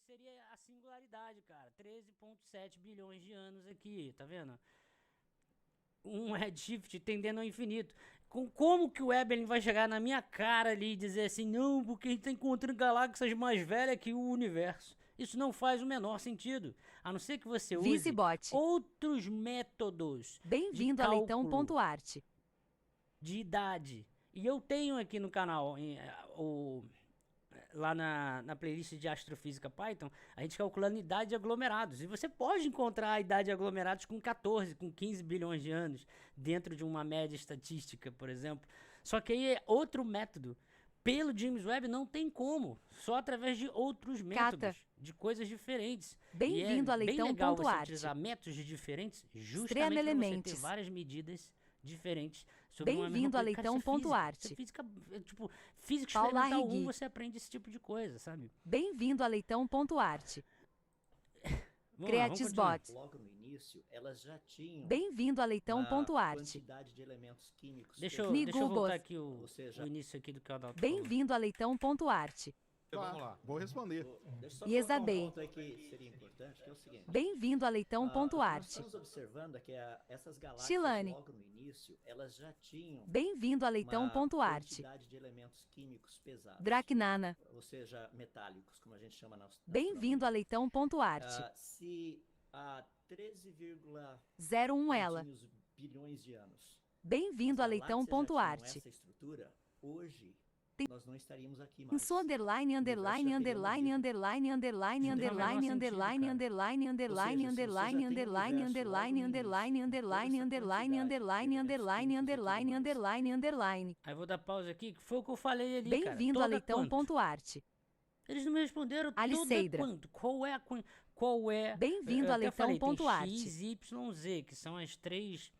seria a singularidade, cara. 13,7 bilhões de anos aqui, tá vendo? Um redshift tendendo ao infinito. Como que o Webber vai chegar na minha cara ali e dizer assim, não, porque a gente tá encontrando galáxias mais velhas que o universo. Isso não faz o menor sentido. A não ser que você use Vicebot. outros métodos de Bem-vindo a cálculo leitão.arte. de idade. E eu tenho aqui no canal lá na playlist de Astrofísica Python, a gente calculando idade de aglomerados. E você pode encontrar a idade de aglomerados com 14, com 15 bilhões de anos, dentro de uma média estatística, por exemplo. Só que aí é outro método. Pelo James Webb não tem como, só através de outros Cata. métodos, de coisas diferentes. E é Bem-vindo a bem legal você leitão.arte. utilizar métodos diferentes, Extrema justamente para você ter Elementes. várias medidas diferentes sobre uma mesma Bem-vindo a coisa. Cara, isso é física. Isso é leitão.arte. física, tipo, física Paula experimental 1, Rigui. você aprende esse tipo de coisa, sabe? Bem-vindo a leitão.arte. Vamos lá, vamos continuar. Creatisbot. Logo no início, elas já tinham Bem-vindo a uma leitão.arte. quantidade de elementos químicos Deixa eu voltar Knigubos. aqui ou o seja, início aqui do que o Adalto falou. Bem-vindo a leitão.arte. Vamos lá, vou responder. deixa eu só Iesa colocar um Bey. ponto aí que seria importante, que é o seguinte. Bem-vindo a O que nós leitão.arte. estamos observando é que essas galáxias, Chilane. logo no início, elas já tinham Bem-vindo a uma leitão.arte. quantidade de elementos químicos pesados, Draknana. ou seja, metálicos, como a gente chama na Bem-vindo a leitão.arte. Se há 13,1 01 ela. bilhões de anos Bem-vindo a as galáxias já tinham leitão.arte. essa estrutura, hoje nós não estaríamos aqui mais. Isso underline, underline, underline, underline, underline, underline, underline, underline, underline, underline, underline, underline, underline, underline, underline, underline, underline, underline, underline, underline. Aí eu vou dar pausa aqui, que foi o que eu falei ali, cara. Bem-vindo a Toda quanto? leitão.arte. Eles não me responderam Aliceidra. toda quanto. Qual é? Bem-vindo Eu a até falei, tem leitão.arte. X, Y, Z, que são as três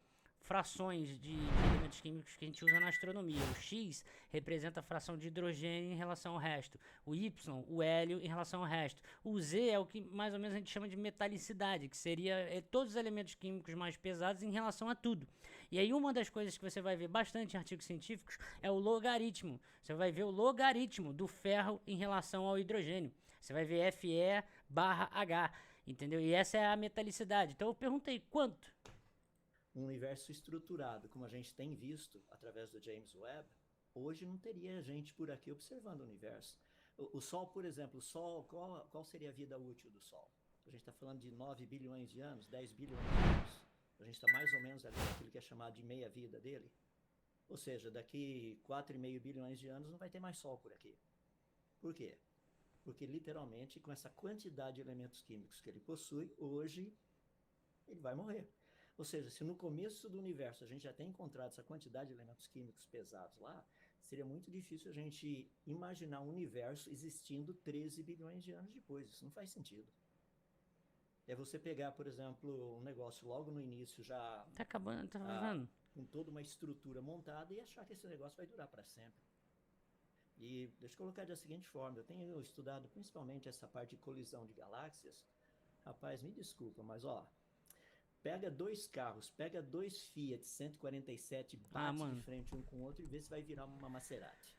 frações de elementos químicos que a gente usa na astronomia. O X representa a fração de hidrogênio em relação ao resto. O Y, o hélio em relação ao resto. O Z é o que mais ou menos a gente chama de metalicidade, que seria todos os elementos químicos mais pesados em relação a tudo. E aí uma das coisas que você vai ver bastante em artigos científicos é o logaritmo. Você vai ver o logaritmo do ferro em relação ao hidrogênio. Você vai ver Fe/H, entendeu? E essa é a metalicidade. Então eu perguntei, quanto? Um universo estruturado, como a gente tem visto através do James Webb, hoje não teria gente por aqui observando o universo. O Sol, por exemplo, o Sol, qual seria a vida útil do Sol? A gente está falando de 9 bilhões de anos, 10 bilhões de anos. A gente está mais ou menos ali naquilo que é chamado de meia-vida dele. Ou seja, daqui 4,5 bilhões de anos não vai ter mais Sol por aqui. Por quê? Porque literalmente, com essa quantidade de elementos químicos que ele possui, hoje ele vai morrer. Ou seja, se no começo do universo a gente já tem encontrado essa quantidade de elementos químicos pesados lá, seria muito difícil a gente imaginar um universo existindo 13 bilhões de anos depois. Isso não faz sentido. É você pegar, por exemplo, um negócio logo no início já Tá acabando, tá vendo? com toda uma estrutura montada e achar que esse negócio vai durar para sempre. E deixa eu colocar da seguinte forma, eu tenho estudado principalmente essa parte de colisão de galáxias. Rapaz, me desculpa, mas ó, pega dois carros, pega dois Fiat 147, bate de frente um com o outro e vê se vai virar uma Maserati.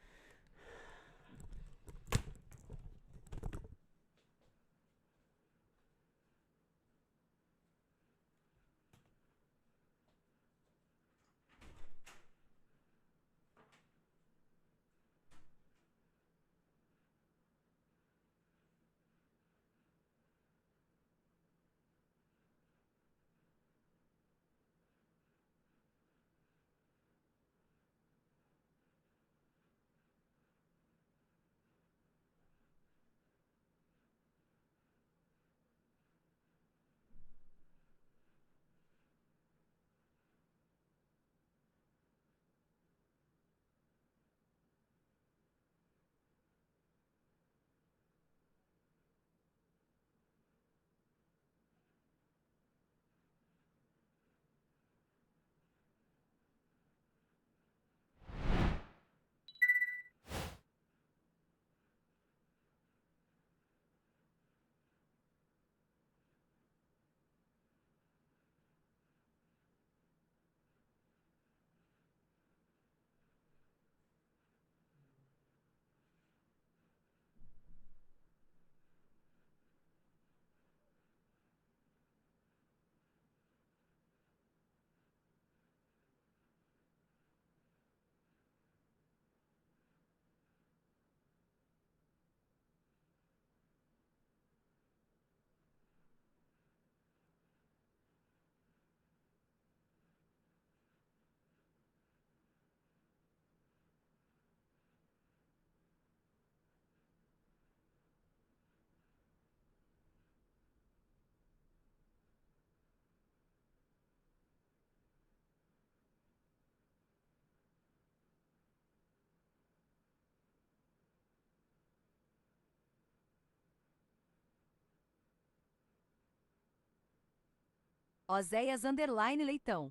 Oséias underline Leitão.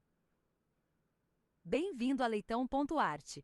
Bem-vindo a Leitão.arte.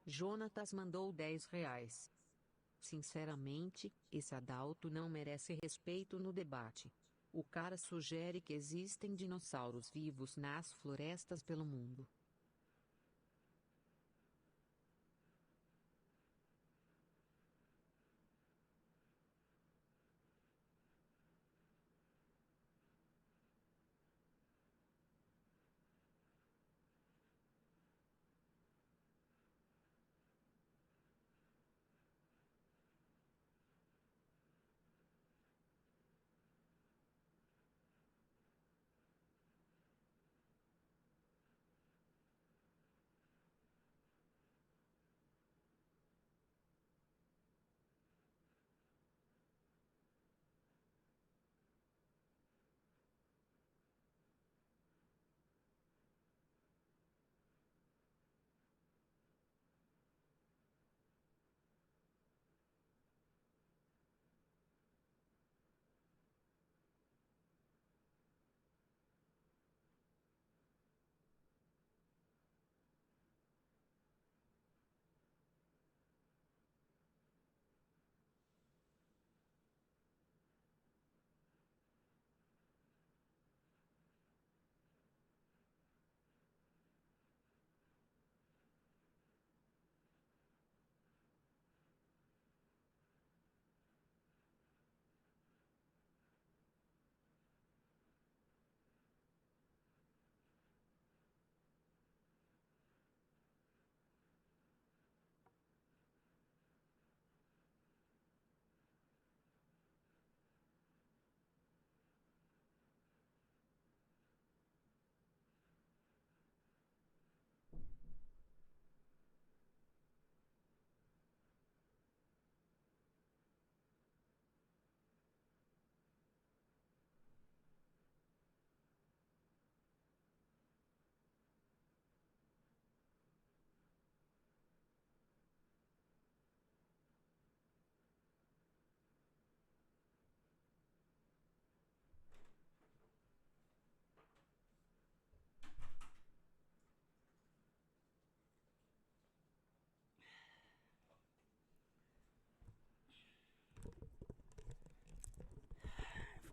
Jonatas mandou R$ 10. Sinceramente, esse Adalto não merece respeito no debate. O cara sugere que existem dinossauros vivos nas florestas pelo mundo.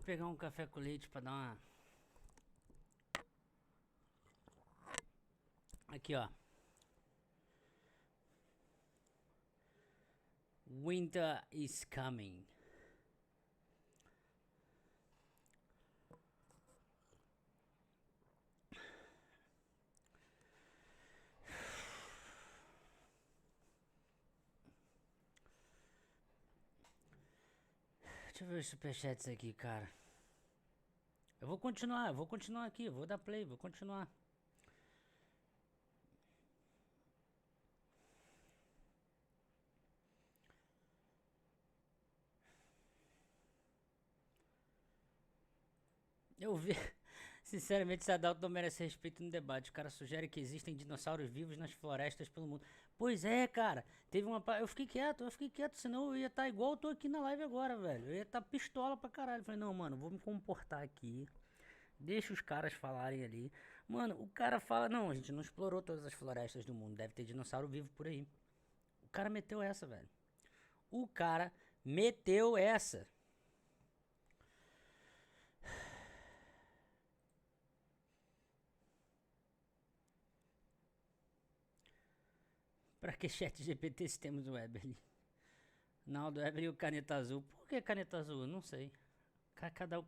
pegar um café com leite pra dar uma... Aqui, ó. Winter is coming. Deixa eu ver os superchats aqui, cara. Eu vou continuar aqui, eu vou dar play, vou continuar. Eu vi. Sinceramente, esse Adalto não merece respeito no debate. O cara sugere que existem dinossauros vivos nas florestas pelo mundo. Pois é, cara. Teve uma. Eu fiquei quieto, senão eu ia estar igual eu tô aqui na live agora, velho. Eu ia estar pistola pra caralho. Falei, não, mano, vou me comportar aqui. Deixa os caras falarem ali. Mano, o cara fala, não, a gente não explorou todas as florestas do mundo. Deve ter dinossauro vivo por aí. O cara meteu essa, velho. O cara meteu essa. Pra que chat GPT se temos o Weberly? Naldo Weberly e o Caneta Azul. Por que Caneta Azul? Eu não sei. Cada,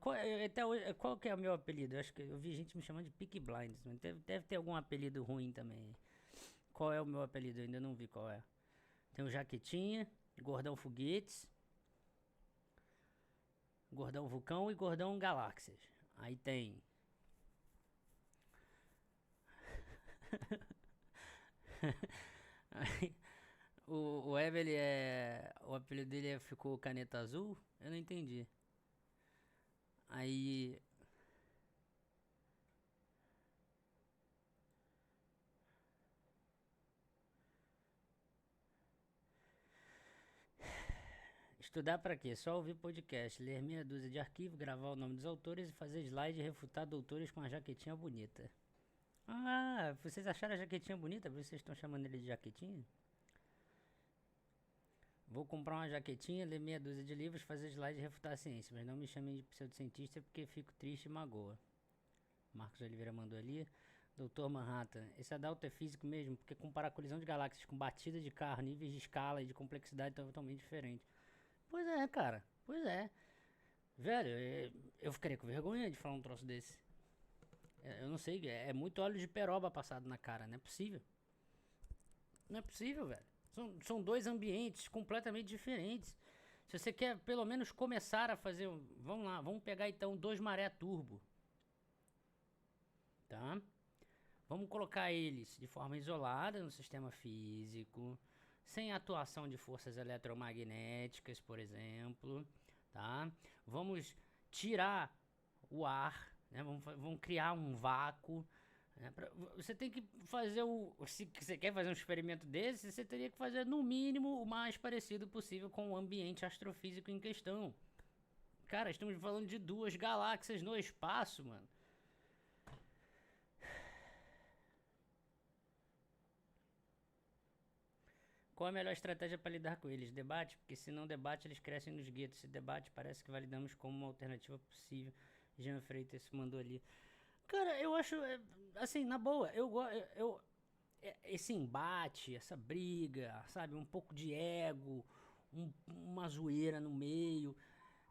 até hoje, qual que é o meu apelido? Eu acho que eu vi gente me chamando de Peaky Blinders. Mas deve ter algum apelido ruim também. Qual é o meu apelido? Eu ainda não vi qual é. Tem o Jaquetinha, Gordão Foguetes, Gordão Vulcão e Gordão Galáxias. Aí tem... Aí, o Evelyn é... O apelido dele ficou Caneta Azul? Eu não entendi. Aí... Estudar pra quê? Só ouvir podcast, ler meia dúzia de arquivo, gravar o nome dos autores e fazer slide e refutar doutores com a jaquetinha bonita. Ah, vocês acharam a jaquetinha bonita? Por isso vocês estão chamando ele de jaquetinha? Vou comprar uma jaquetinha, ler meia dúzia de livros, fazer slide e refutar a ciência. Mas não me chamem de pseudocientista porque fico triste e magoa. Marcos Oliveira mandou ali. Doutor Manhattan. Esse Adalto é físico mesmo, porque comparar colisão de galáxias com batida de carro, níveis de escala e de complexidade totalmente diferentes. Pois é, cara. Pois é. Velho, eu ficaria com vergonha de falar um troço desse. Eu não sei, é muito óleo de peroba passado na cara, não é possível. Não é possível, velho. São dois ambientes completamente diferentes. Se você quer pelo menos começar a fazer... Vamos lá, vamos pegar então 2 Maré Turbo. Tá? Vamos colocar eles de forma isolada no sistema físico, sem atuação de forças eletromagnéticas, por exemplo. Tá? Vamos tirar o ar, né? Vamos criar um vácuo. Você tem que fazer se você quer fazer um experimento desse, você teria que fazer no mínimo o mais parecido possível com o ambiente astrofísico em questão. Cara, estamos falando de 2 galáxias no espaço, mano. Qual a melhor estratégia para lidar com eles? Debate? Porque se não debate, eles crescem nos guetos. Se debate, parece que validamos como uma alternativa possível. Jean Freitas mandou ali. Cara, eu acho, assim, na boa, esse embate, essa briga, sabe, um pouco de ego, uma zoeira no meio,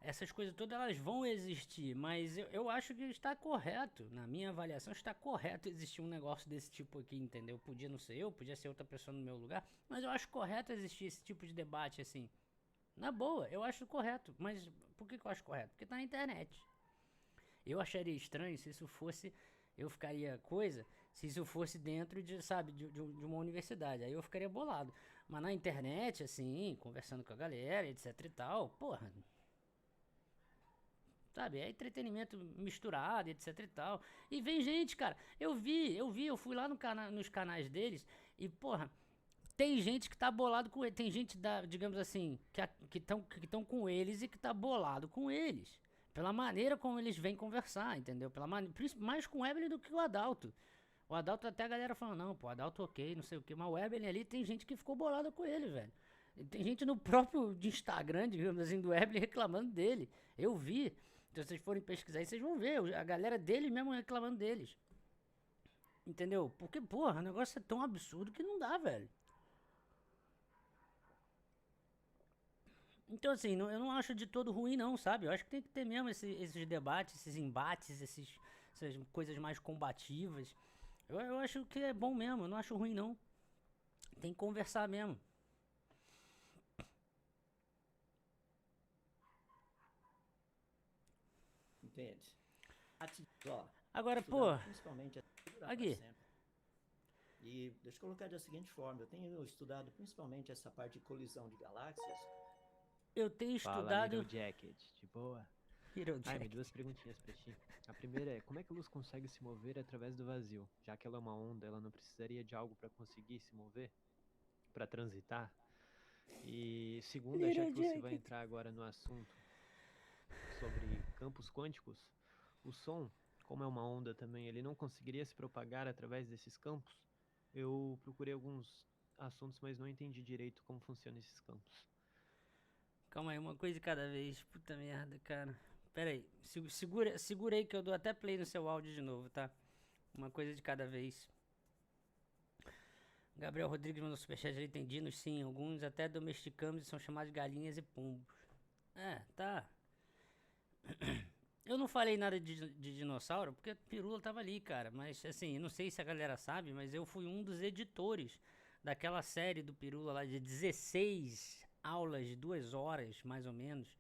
essas coisas todas elas vão existir, mas eu acho que está correto, na minha avaliação, está correto existir um negócio desse tipo aqui, entendeu? Podia não ser eu, podia ser outra pessoa no meu lugar, mas eu acho correto existir esse tipo de debate, assim, na boa, eu acho correto, mas por que eu acho correto? Porque tá na internet. Eu acharia estranho se isso fosse... Eu ficaria coisa se isso fosse dentro de, sabe, de uma universidade. Aí eu ficaria bolado. Mas na internet, assim, conversando com a galera, etc e tal, porra... Sabe, é entretenimento misturado, etc e tal. E vem gente, cara. Eu fui lá nos canais deles e, porra... Tem gente que tá bolado com ele. Tem gente, digamos assim, que estão com eles e que tá bolado com eles. Pela maneira como eles vêm conversar, entendeu? Mais com o Evelyn do que o Adalto. O Adalto até a galera falando, não, pô, Adalto ok, não sei o que. Mas o Evelyn ali tem gente que ficou bolada com ele, velho. E tem gente no próprio Instagram, digamos assim, do Evelyn reclamando dele. Eu vi. Se vocês forem pesquisar aí, vocês vão ver a galera deles mesmo reclamando deles. Entendeu? Porque, porra, o negócio é tão absurdo que não dá, velho. Então, assim, eu não acho de todo ruim, não, sabe? Eu acho que tem que ter mesmo esses debates, esses embates, essas coisas mais combativas. Eu acho que é bom mesmo, eu não acho ruim, não. Tem que conversar mesmo. Entende? Ó, Agora, pô, principalmente aqui. E deixa eu colocar da seguinte forma, eu tenho estudado principalmente essa parte de colisão de galáxias. Eu tenho Fala, estudado... Little Jacket, de boa? Little Ai, Jacket. duas perguntinhas pra ti. A primeira é, como é que a luz consegue se mover através do vazio? Já que ela é uma onda, ela não precisaria de algo pra conseguir se mover? Pra transitar? E segunda, já que você vai entrar agora no assunto sobre campos quânticos, o som, como é uma onda também, ele não conseguiria se propagar através desses campos? Eu procurei alguns assuntos, mas não entendi direito como funcionam esses campos. Calma aí, uma coisa de cada vez. Puta merda, cara. Pera aí. Segura aí que eu dou até play no seu áudio de novo, tá? Uma coisa de cada vez. Gabriel Rodrigues mandou superchat, ele tem dinos, sim. Alguns até domesticamos e são chamados de galinhas e pombos. É, tá. Eu não falei nada de dinossauro, porque a Pirula tava ali, cara. Mas, assim, não sei se a galera sabe, mas eu fui um dos editores daquela série do Pirula lá de 16 aulas de 2 horas, mais ou menos,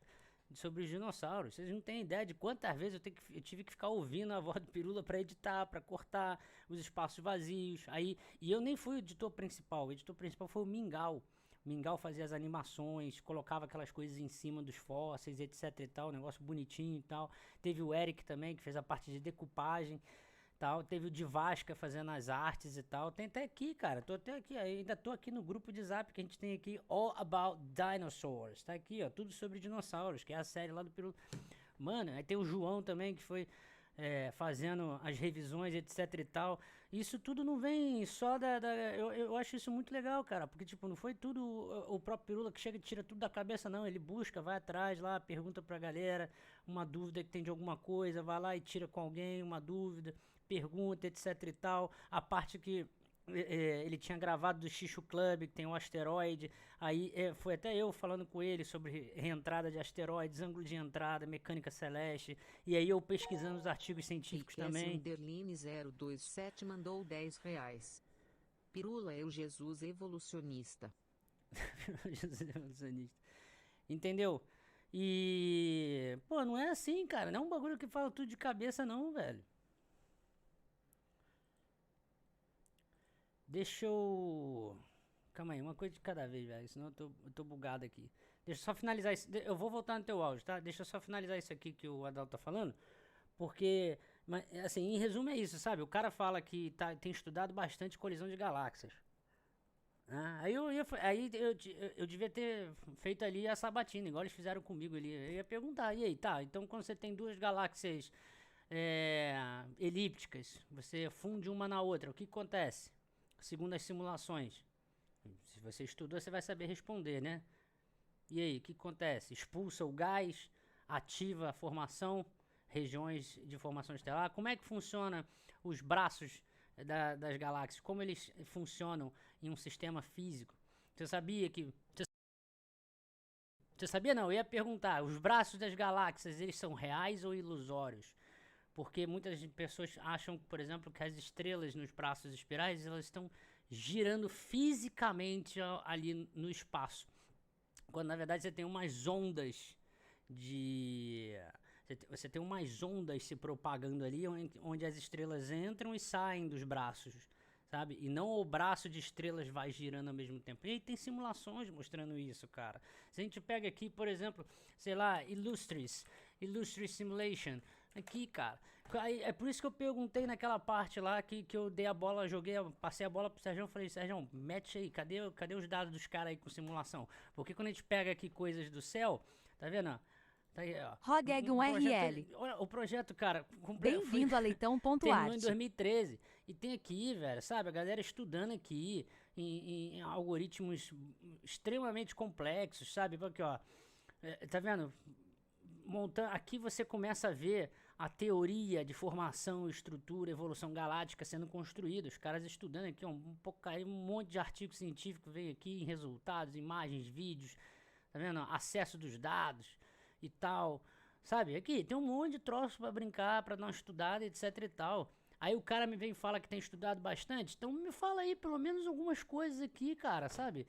sobre os dinossauros. Vocês não têm ideia de quantas vezes eu tive que ficar ouvindo a voz do Pirula pra editar, pra cortar os espaços vazios. Aí, e eu nem fui o editor principal foi o Mingau. O Mingau fazia as animações, colocava aquelas coisas em cima dos fósseis, etc e tal, um negócio bonitinho e tal. Teve o Eric também, que fez a parte de decupagem. Tal, teve o Divasca fazendo as artes e tal. Tem até aqui, cara. Tô até aqui, ainda tô aqui no grupo de Zap que a gente tem aqui, All About Dinosaurs. Tá aqui, ó, tudo sobre dinossauros, que é a série lá do Peru. Mano, aí tem o João também, que foi fazendo as revisões, etc e tal. Isso tudo não vem só eu acho isso muito legal, cara, porque, tipo, não foi tudo o próprio Pirula que chega e tira tudo da cabeça, não. Ele busca, vai atrás lá, pergunta pra galera uma dúvida que tem de alguma coisa, vai lá e tira com alguém uma dúvida, pergunta, etc e tal. A parte que ele tinha gravado do Xixo Club, que tem um asteroide. Aí foi até eu falando com ele sobre reentrada de asteroides, ângulo de entrada, mecânica celeste. E aí eu pesquisando os artigos científicos também. Underline 027 mandou 10 reais. Pirula é o Jesus evolucionista. Jesus evolucionista. Entendeu? E... pô, não é assim, cara. Não é um bagulho que fala tudo de cabeça, não, velho. Deixa eu... calma aí, uma coisa de cada vez, velho. Senão eu tô bugado aqui. Deixa eu só finalizar isso. Eu vou voltar no teu áudio, tá? Deixa eu só finalizar isso aqui que o Adalto tá falando. Porque, assim, em resumo é isso, sabe? O cara fala que tem estudado bastante colisão de galáxias. Aí eu devia ter feito ali a sabatina, igual eles fizeram comigo ali. Eu ia perguntar, e aí, tá? Então quando você tem duas galáxias elípticas, você funde uma na outra, o que acontece? Segundo as simulações, se você estudou, você vai saber responder, né? E aí, o que acontece? Expulsa o gás, ativa a formação, regiões de formação estelar. Como é que funciona os braços das galáxias? Como eles funcionam em um sistema físico? Você sabia que... Você sabia não? Eu ia perguntar, os braços das galáxias, eles são reais ou ilusórios? Porque muitas pessoas acham, por exemplo, que as estrelas nos braços espirais, elas estão girando fisicamente ali no espaço. Quando, na verdade, você tem umas ondas Você tem umas ondas se propagando ali, onde as estrelas entram e saem dos braços, sabe? E não o braço de estrelas vai girando ao mesmo tempo. E aí tem simulações mostrando isso, cara. Se a gente pega aqui, por exemplo, sei lá, Illustris Simulation, aqui, cara. É por isso que eu perguntei naquela parte lá que eu dei a bola, passei a bola pro Sérgio, falei, Sérgio, mete aí, cadê os dados dos caras aí com simulação? Porque quando a gente pega aqui coisas do céu, tá vendo? Tá aí, ó. Rodeg um RL. Olha, o projeto, cara, Bem-vindo a Leitão.art. terminou em 2013. E tem aqui, velho, sabe, a galera estudando aqui em algoritmos extremamente complexos, sabe? Aqui, ó. Tá vendo? aqui você começa a ver a teoria de formação, estrutura, evolução galáctica sendo construída. Os caras estudando aqui, um monte de artigo científico veio aqui, resultados, imagens, vídeos, tá vendo? Acesso dos dados e tal, sabe? Aqui tem um monte de troço pra brincar, pra dar uma estudada, etc e tal. Aí o cara me vem e fala que tem estudado bastante, então me fala aí pelo menos algumas coisas aqui, cara, sabe?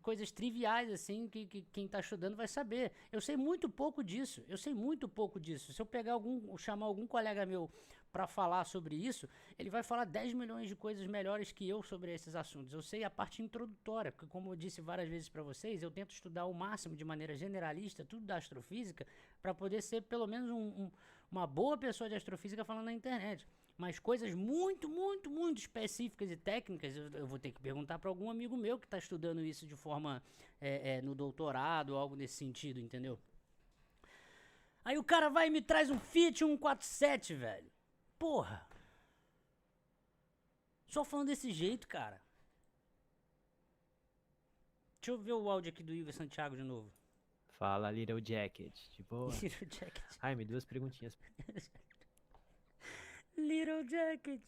Coisas triviais, assim, que quem tá estudando vai saber. Eu sei muito pouco disso, Se eu chamar algum colega meu pra falar sobre isso, ele vai falar 10 milhões de coisas melhores que eu sobre esses assuntos. Eu sei a parte introdutória, porque como eu disse várias vezes pra vocês, eu tento estudar o máximo de maneira generalista, tudo da astrofísica, pra poder ser pelo menos uma boa pessoa de astrofísica falando na internet. Mas coisas muito, muito, muito específicas e técnicas, eu vou ter que perguntar para algum amigo meu que está estudando isso de forma no doutorado ou algo nesse sentido, entendeu? Aí o cara vai e me traz um Fiat 147, velho. Porra. Só falando desse jeito, cara. Deixa eu ver o áudio aqui do Igor Santiago de novo. Fala, Little Jacket. De boa. Little Jacket. Jaime, 2 perguntinhas Little Jacket.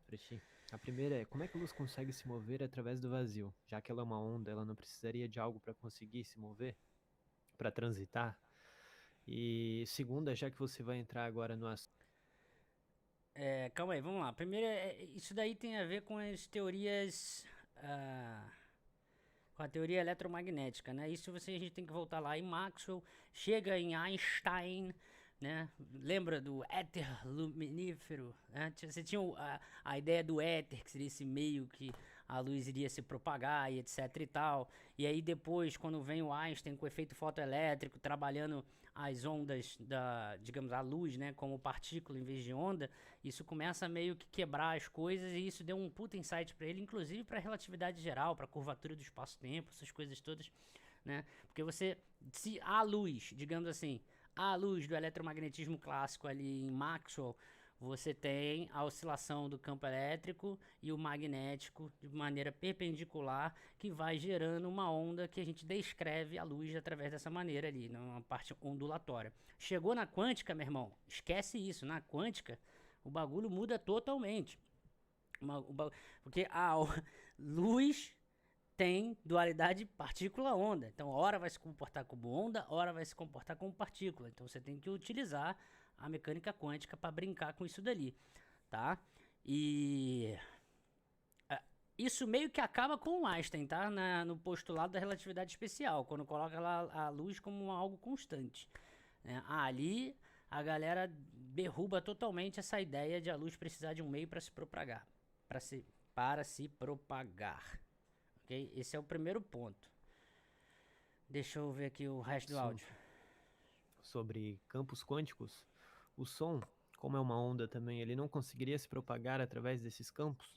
pra ti. A primeira é, como é que a luz consegue se mover através do vazio? Já que ela é uma onda, ela não precisaria de algo para conseguir se mover? Para transitar? E segunda, já que você vai entrar agora no assunto. Calma aí, vamos lá. Primeiro, isso daí tem a ver com as teorias... com a teoria eletromagnética, né? Isso a gente tem que voltar lá em Maxwell, chega em Einstein, né? Lembra do éter luminífero, né? Você tinha a ideia do éter, que seria esse meio que a luz iria se propagar e etc e tal. E aí depois, quando vem o Einstein com o efeito fotoelétrico, trabalhando as ondas digamos, a luz, né, como partícula em vez de onda, isso começa a meio que quebrar as coisas e isso deu um puta insight para ele, inclusive para relatividade geral, para curvatura do espaço-tempo, essas coisas todas, né? Porque se a luz, digamos assim, a luz do eletromagnetismo clássico ali em Maxwell, você tem a oscilação do campo elétrico e o magnético de maneira perpendicular, que vai gerando uma onda que a gente descreve a luz através dessa maneira ali, numa parte ondulatória. Chegou na quântica, meu irmão, esquece isso. Na quântica, o bagulho muda totalmente. Porque a luz tem dualidade partícula-onda. Então, hora vai se comportar como onda, hora vai se comportar como partícula. Então, você tem que utilizar a mecânica quântica para brincar com isso dali, tá? E isso meio que acaba com o Einstein, tá? No postulado da relatividade especial, quando coloca lá a luz como algo constante, né? Ali a galera derruba totalmente essa ideia de a luz precisar de um meio para se propagar, para se propagar. Okay? Esse é o primeiro ponto. Deixa eu ver aqui o resto do áudio. Sobre campos quânticos, o som, como é uma onda também, ele não conseguiria se propagar através desses campos?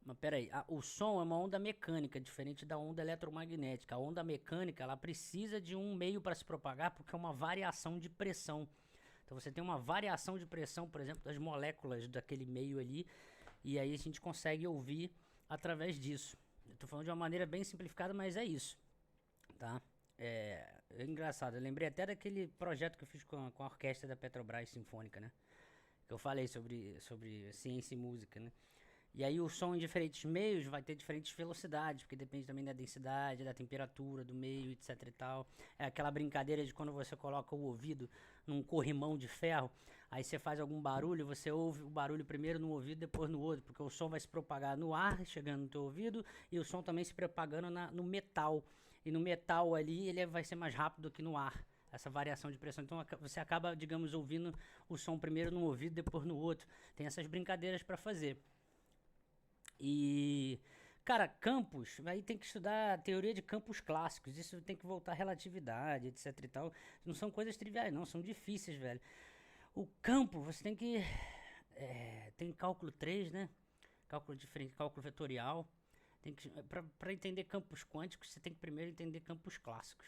Mas peraí, o som é uma onda mecânica, diferente da onda eletromagnética. A onda mecânica, ela precisa de um meio para se propagar, porque é uma variação de pressão. Então você tem uma variação de pressão, por exemplo, das moléculas daquele meio ali, e aí a gente consegue ouvir através disso. Eu tô falando de uma maneira bem simplificada, mas é isso, tá? É engraçado, eu lembrei até daquele projeto que eu fiz com a orquestra da Petrobras Sinfônica, né? Que eu falei sobre ciência e música, né? E aí o som em diferentes meios vai ter diferentes velocidades, porque depende também da densidade, da temperatura do meio, etc e tal. É aquela brincadeira de quando você coloca o ouvido num corrimão de ferro, aí você faz algum barulho, você ouve o barulho primeiro no ouvido, depois no outro, porque o som vai se propagar no ar, chegando no teu ouvido, e o som também se propagando no metal. E no metal ali, ele vai ser mais rápido que no ar, essa variação de pressão. Então você acaba, digamos, ouvindo o som primeiro no ouvido, depois no outro. Tem essas brincadeiras para fazer. E, cara, campos, aí tem que estudar a teoria de campos clássicos, isso tem que voltar à relatividade, etc e tal. Não são coisas triviais, não, são difíceis, velho. O campo, você tem que... tem cálculo 3, né? Cálculo diferente, cálculo vetorial. Para entender campos quânticos, você tem que primeiro entender campos clássicos.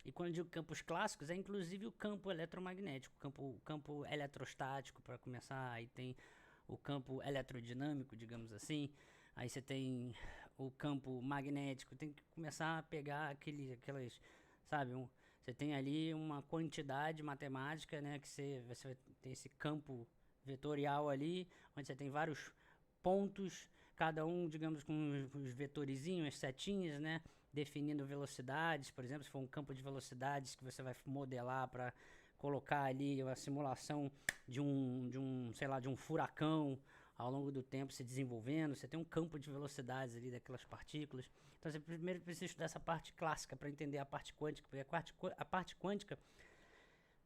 E quando eu digo campos clássicos, é inclusive o campo eletromagnético, o campo eletrostático, para começar, aí tem o campo eletrodinâmico, digamos assim. Aí você tem o campo magnético, tem que começar a pegar aquelas, sabe, Você tem ali uma quantidade matemática, né? Que você vai ter esse campo vetorial ali, onde você tem vários pontos, cada um, digamos, com os vetorizinhos, as setinhas, né? Definindo velocidades, por exemplo, se for um campo de velocidades que você vai modelar para colocar ali uma simulação de sei lá, de um furacão ao longo do tempo se desenvolvendo, você tem um campo de velocidades ali daquelas partículas. Então você primeiro precisa estudar essa parte clássica para entender a parte quântica, porque a parte quântica,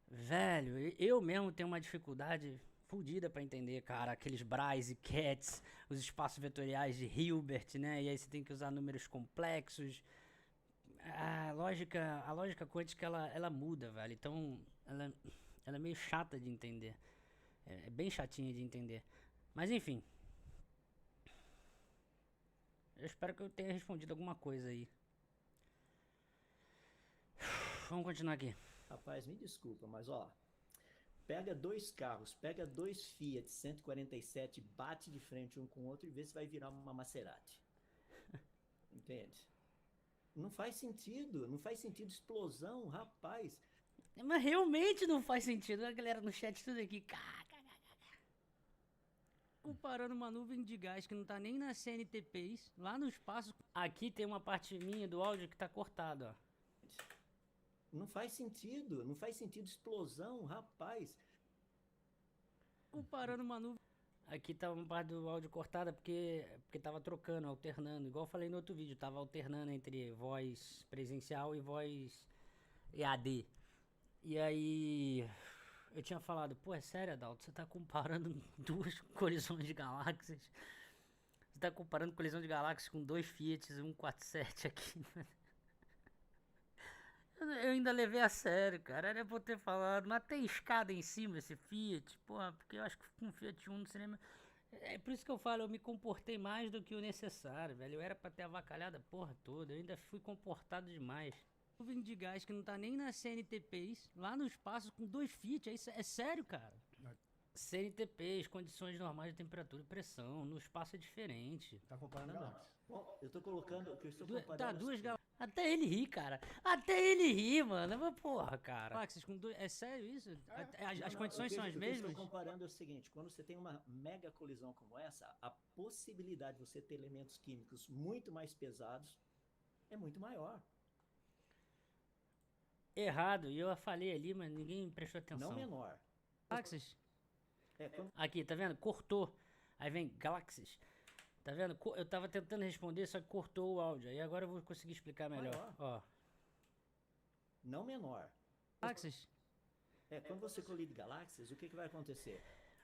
velho, eu mesmo tenho uma dificuldade fodida para entender, cara, aqueles Bryce e Katz, os espaços vetoriais de Hilbert, né? E aí você tem que usar números complexos. A lógica quântica, ela muda, velho. Então, ela é meio chata de entender. É bem chatinha de entender. Mas, enfim. Eu espero que eu tenha respondido alguma coisa aí. Vamos continuar aqui. Rapaz, me desculpa, mas ó, pega dois carros, pega dois Fiat 147, bate de frente um com o outro e vê se vai virar uma Maserati. Entende? Não faz sentido explosão, rapaz. Mas realmente não faz sentido. A galera no chat tudo aqui. Comparando uma nuvem de gás que não tá nem na CNTPs, lá no espaço. Aqui tem uma parte minha do áudio que tá cortada, ó. Não faz sentido explosão, rapaz. Comparando uma nuvem. Aqui tá uma parte do áudio cortada porque tava trocando, alternando. Igual eu falei no outro vídeo, tava alternando entre voz presencial e voz EAD. E aí eu tinha falado, pô, é sério, Adalto? Você tá comparando duas colisões de galáxias? Você tá comparando colisão de galáxias com dois Fiat 147 aqui? Eu ainda levei a sério, cara. Era pra eu ter falado, mas tem escada em cima esse Fiat, porra, porque eu acho que com o Fiat 1 no cinema. É por isso que eu falo, eu me comportei mais do que o necessário, velho. Eu era pra ter avacalhado a porra toda, eu ainda fui comportado demais. Nuvem de gás que não tá nem na CNTPs, lá no espaço com dois Fiat, é sério, cara. CNTPs, condições normais de temperatura e pressão, no espaço é diferente. Tá comparando Não. antes. Bom, eu tô colocando, o que eu estou Tá, comparando... duas galáxias. Até ele ri, cara. Até ele ri, mano. Mas porra, cara. Galáxias com dois... É sério isso? As condições são as mesmas? O que eu estou comparando é o seguinte, quando você tem uma mega colisão como essa, a possibilidade de você ter elementos químicos muito mais pesados é muito maior. Errado. E eu falei ali, mas ninguém prestou atenção. Não menor. Galáxias. Quando... Aqui, tá vendo? Cortou. Aí vem galáxias. Tá vendo? Eu tava tentando responder, só que cortou o áudio. Aí agora eu vou conseguir explicar melhor. Maior. Ó. Não menor. Galáxias. Quando você colide galáxias, o que vai acontecer?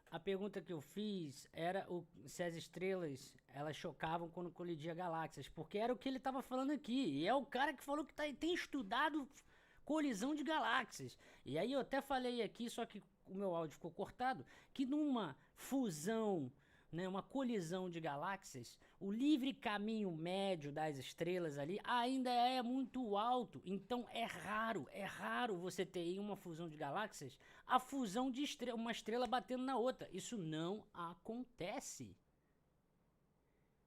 A pergunta que eu fiz era se as estrelas, elas chocavam quando colidia galáxias. Porque era o que ele tava falando aqui. E é o cara que falou que tem estudado colisão de galáxias. E aí eu até falei aqui, só que o meu áudio ficou cortado, que numa fusão, né, uma colisão de galáxias, o livre caminho médio das estrelas ali ainda é muito alto. Então é raro você ter em uma fusão de galáxias a fusão de uma estrela batendo na outra. Isso não acontece.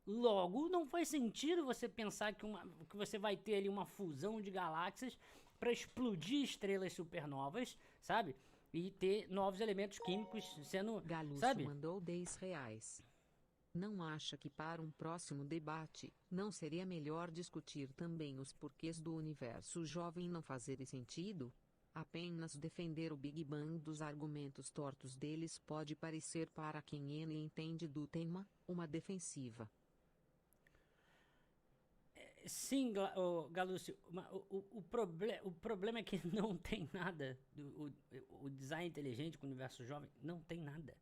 Logo, não faz sentido você pensar que você vai ter ali uma fusão de galáxias para explodir estrelas supernovas, sabe? E ter novos elementos químicos sendo, Galúcio sabe? mandou R$10. Não acha que para um próximo debate, não seria melhor discutir também os porquês do universo jovem não fazer sentido? Apenas defender o Big Bang dos argumentos tortos deles pode parecer para quem ele entende do tema, uma defensiva. Sim, Galúcio, o problema é que não tem nada. O design inteligente com o universo jovem não tem nada.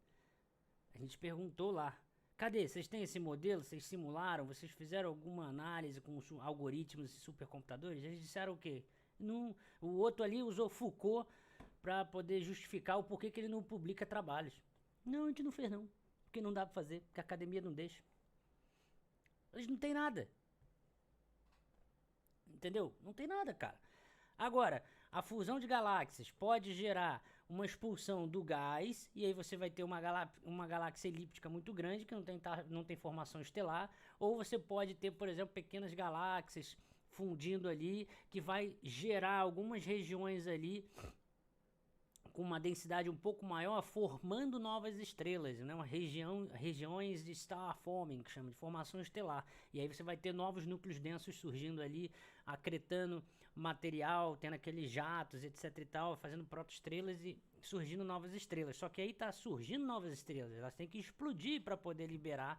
A gente perguntou lá. Cadê? Vocês têm esse modelo? Vocês simularam? Vocês fizeram alguma análise com algoritmos e supercomputadores? Eles disseram o quê? Não, o outro ali usou Foucault para poder justificar o porquê que ele não publica trabalhos. Não, a gente não fez não. Porque não dá para fazer, porque a academia não deixa. Eles não têm nada. Entendeu? Não tem nada, cara. Agora, a fusão de galáxias pode gerar uma expulsão do gás, e aí você vai ter uma galáxia elíptica muito grande, que não tem formação estelar, ou você pode ter, por exemplo, pequenas galáxias fundindo ali, que vai gerar algumas regiões ali com uma densidade um pouco maior, formando novas estrelas, né? Regiões de star forming, que chama de formação estelar. E aí você vai ter novos núcleos densos surgindo ali, acretando material, tendo aqueles jatos, etc e tal, fazendo protoestrelas e surgindo novas estrelas. Só que aí tá surgindo novas estrelas, elas têm que explodir para poder liberar,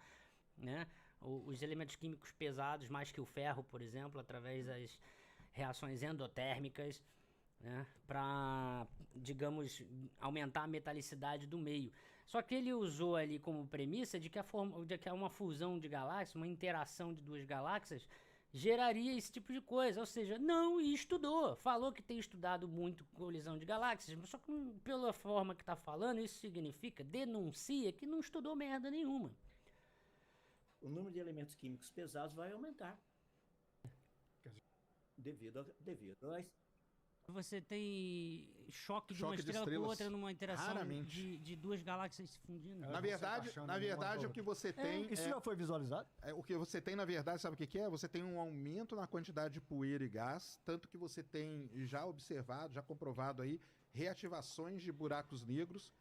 né, os elementos químicos pesados, mais que o ferro, por exemplo, através das reações endotérmicas, né, para, digamos, aumentar a metalicidade do meio. Só que ele usou ali como premissa de que uma fusão de galáxias, uma interação de duas galáxias, geraria esse tipo de coisa. Ou seja, não estudou. Falou que tem estudado muito colisão de galáxias, mas só que pela forma que está falando, isso significa, denuncia que não estudou merda nenhuma. O número de elementos químicos pesados vai aumentar. Devido a Você tem choque de uma Choque de estrela com estrelas, outra numa interação raramente. de duas galáxias se fundindo. Na verdade, o que você tem Isso já foi visualizado? o que você tem, na verdade, sabe o que é? Você tem um aumento na quantidade de poeira e gás, tanto que você tem já observado, já comprovado aí, reativações de buracos negros.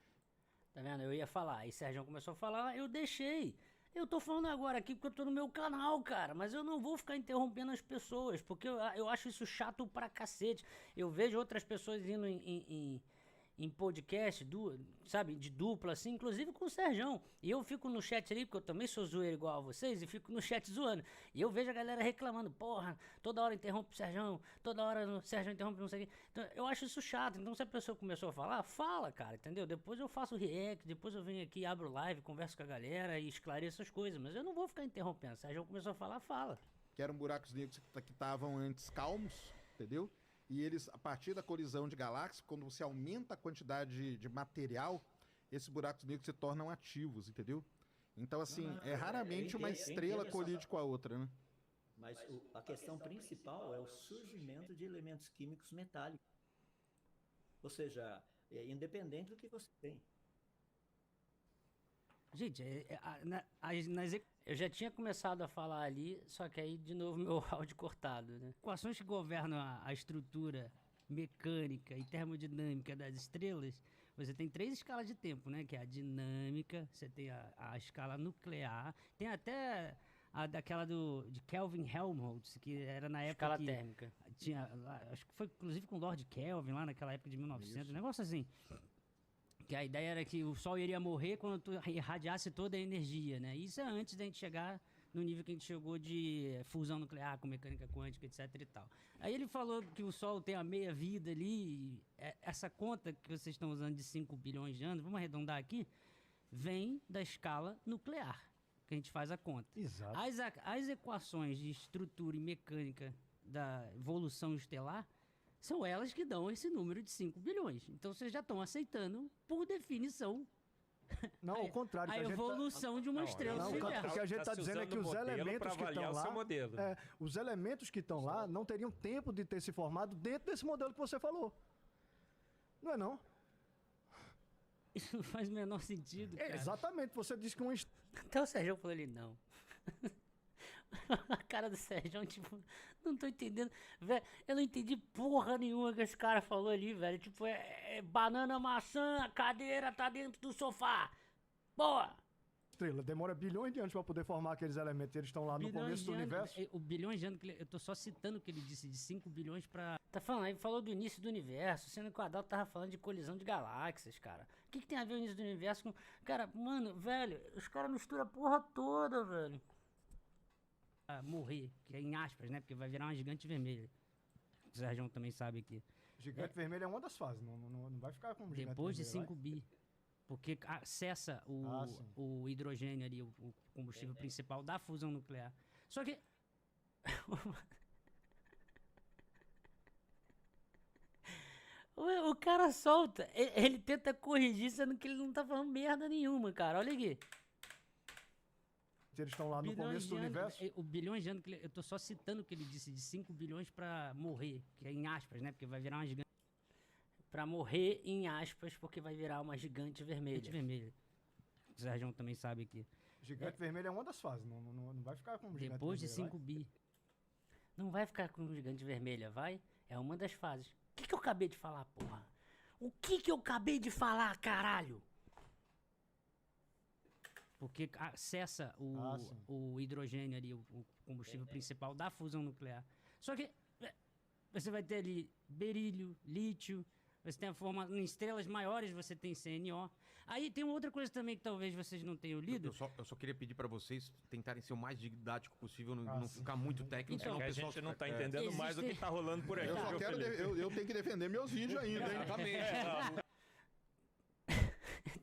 Tá vendo? Eu ia falar, aí Sérgio começou a falar, eu deixei. Eu tô falando agora aqui porque eu tô no meu canal, cara, mas eu não vou ficar interrompendo as pessoas, porque eu acho isso chato pra cacete. Eu vejo outras pessoas indo em podcast, sabe, de dupla, assim, inclusive com o Serjão. E eu fico no chat ali, porque eu também sou zoeiro igual a vocês, e fico no chat zoando. E eu vejo a galera reclamando, porra, toda hora interrompe o Serjão, toda hora o Serjão interrompe não sei o quê. Então, eu acho isso chato. Então, se a pessoa começou a falar, fala, cara, entendeu? Depois eu faço react, depois eu venho aqui, abro live, converso com a galera e esclareço as coisas. Mas eu não vou ficar interrompendo. Se o Serjão começou a falar, fala. Que eram buracos negros que estavam antes calmos, entendeu? E eles, a partir da colisão de galáxias, quando você aumenta a quantidade de material, esses buracos negros se tornam ativos, entendeu? Então, assim, raramente uma estrela colide com a outra, né? Mas a questão principal é o surgimento de elementos químicos metálicos. Ou seja, independente do que você tem. Gente, eu já tinha começado a falar ali, só que aí de novo meu áudio cortado, né? Equações que governam a estrutura mecânica e termodinâmica das estrelas, você tem 3 escalas de tempo, né? Que é a dinâmica, você tem a escala nuclear, tem até a daquela de Kelvin Helmholtz, que era na época Escala que térmica. tinha, acho que foi inclusive com Lord Kelvin lá naquela época de 1900, um negócio assim. Que a ideia era que o Sol iria morrer quando tu irradiasse toda a energia, né? Isso é antes da gente chegar no nível que a gente chegou de fusão nuclear com mecânica quântica, etc e tal. Aí ele falou que o Sol tem a meia-vida ali, essa conta que vocês estão usando de 5 bilhões de anos, vamos arredondar aqui, vem da escala nuclear, que a gente faz a conta. Exato. As equações de estrutura e mecânica da evolução estelar são elas que dão esse número de 5 bilhões. Então vocês já estão aceitando, por definição, Não, ao contrário. a que gente evolução de uma estrela Não, do universo. o que a gente está dizendo é que os elementos que estão lá, modelo. os elementos que estão lá não teriam tempo de ter se formado dentro desse modelo que você falou. Não é não? Isso não faz o menor sentido, cara. Exatamente, você disse que Até o Sérgio falou ali, não. A cara do Sérgio, tipo, não tô entendendo. Velho, eu não entendi porra nenhuma que esse cara falou ali, velho. Tipo, banana, maçã, a cadeira tá dentro do sofá. Boa! estrela demora bilhões de anos para poder formar aqueles elementos. Eles estão lá no começo do universo. O bilhões de anos, eu tô só citando o que ele disse, de 5 bilhões pra... Tá falando, ele falou do início do universo, sendo que o Adalto tava falando de colisão de galáxias, cara. O que tem a ver o início do universo com... Cara, mano, velho, os caras misturam a porra toda, velho. Morrer, que é em aspas, né? Porque vai virar uma gigante vermelha. O Sérgio também sabe que... Gigante vermelho é uma das fases, não vai ficar como gigante depois de vermelho, 5 bi. Porque cessa o hidrogênio ali, o combustível principal da fusão nuclear. Só que... o cara solta, ele tenta corrigir, sendo que ele não tá falando merda nenhuma, cara. Olha aqui. Eles estão lá no começo do universo. O bilhões de anos, eu tô só citando o que ele disse, de 5 bilhões pra morrer, que é em aspas, né? Porque vai virar uma gigante. Pra morrer, em aspas, porque vai virar uma gigante vermelha. O Sérgio também sabe que... Gigante vermelho é uma das fases, não vai ficar como gigante depois de vermelho, 5 bi. Não vai ficar com gigante vermelha, vai? É uma das fases. O que eu acabei de falar, porra? O que eu acabei de falar, caralho? Porque cessa o hidrogênio ali, o combustível principal da fusão nuclear. Só que você vai ter ali berílio, lítio, você tem a forma em estrelas maiores, você tem CNO. Aí tem outra coisa também que talvez vocês não tenham lido. Eu só queria pedir pra vocês tentarem ser o mais didático possível, não ficar muito técnico. Então, senão o a pessoal gente não tá fica- entendendo mais o que tá rolando por aqui. Eu só viu, quero. Felipe? Eu tenho que defender meus vídeos ainda, hein? Exatamente.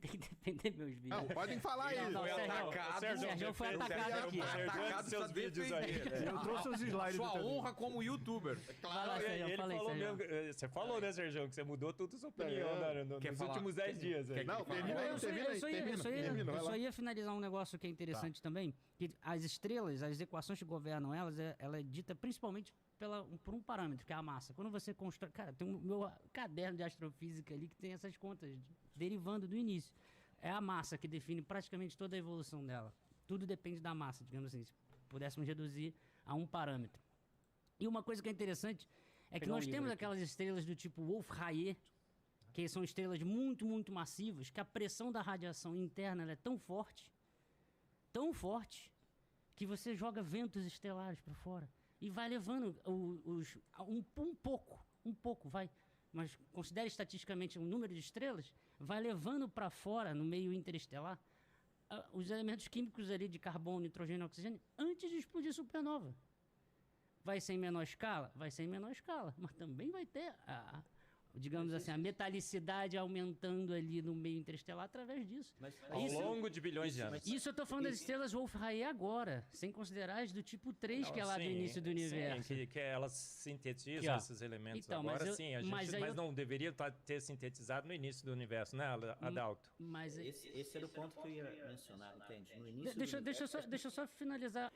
Tem que defender meus vídeos. Não, podem falar aí. Não, Foi Sérgio, atacado. Sérgio foi atacado aqui. Sérgio, seus vídeos aí. Eu trouxe os slides Sua também. honra como youtuber. Vai lá, Sérgio, Ele fala aí, falou Sérgio. mesmo, você falou, né, Sérgio, que você mudou toda a sua opinião Quer nos falar? últimos 10 dias. aí. Não, termina aí, Eu só ia finalizar um negócio que é interessante também, que as estrelas, as equações que governam elas, ela é dita principalmente por um parâmetro, que é a massa. Quando você constrói... Cara, tem o meu caderno de astrofísica ali que tem essas contas derivando do início. É a massa que define praticamente toda a evolução dela. Tudo depende da massa, digamos assim, se pudéssemos reduzir a um parâmetro. E uma coisa que é interessante é que Pegar um nós livro temos aqui. aquelas estrelas do tipo Wolf-Rayet, que são estrelas muito, muito massivas, que a pressão da radiação interna ela é tão forte, que você joga ventos estelares para fora e vai levando um pouco, vai, mas considere estatisticamente um número de estrelas, vai levando para fora, no meio interestelar, os elementos químicos ali de carbono, nitrogênio e oxigênio antes de explodir supernova. Vai ser em menor escala? Vai ser em menor escala, mas também vai ter digamos assim, a metalicidade aumentando ali no meio interestelar através disso. Ao longo de bilhões de anos. Isso eu tô falando das estrelas Wolf-Rayet agora, sem considerar as do tipo 3, que é lá do início do universo. Sim, que elas sintetizam Aqui, ó. esses elementos. Então, Agora mas eu- sim, a gente, mas mas, aí eu- não deveria ter sintetizado no início do universo, né, Adalto? Mas Esse era o ponto que eu ia mencionar, entende? No início do deixa universo, eu só finalizar.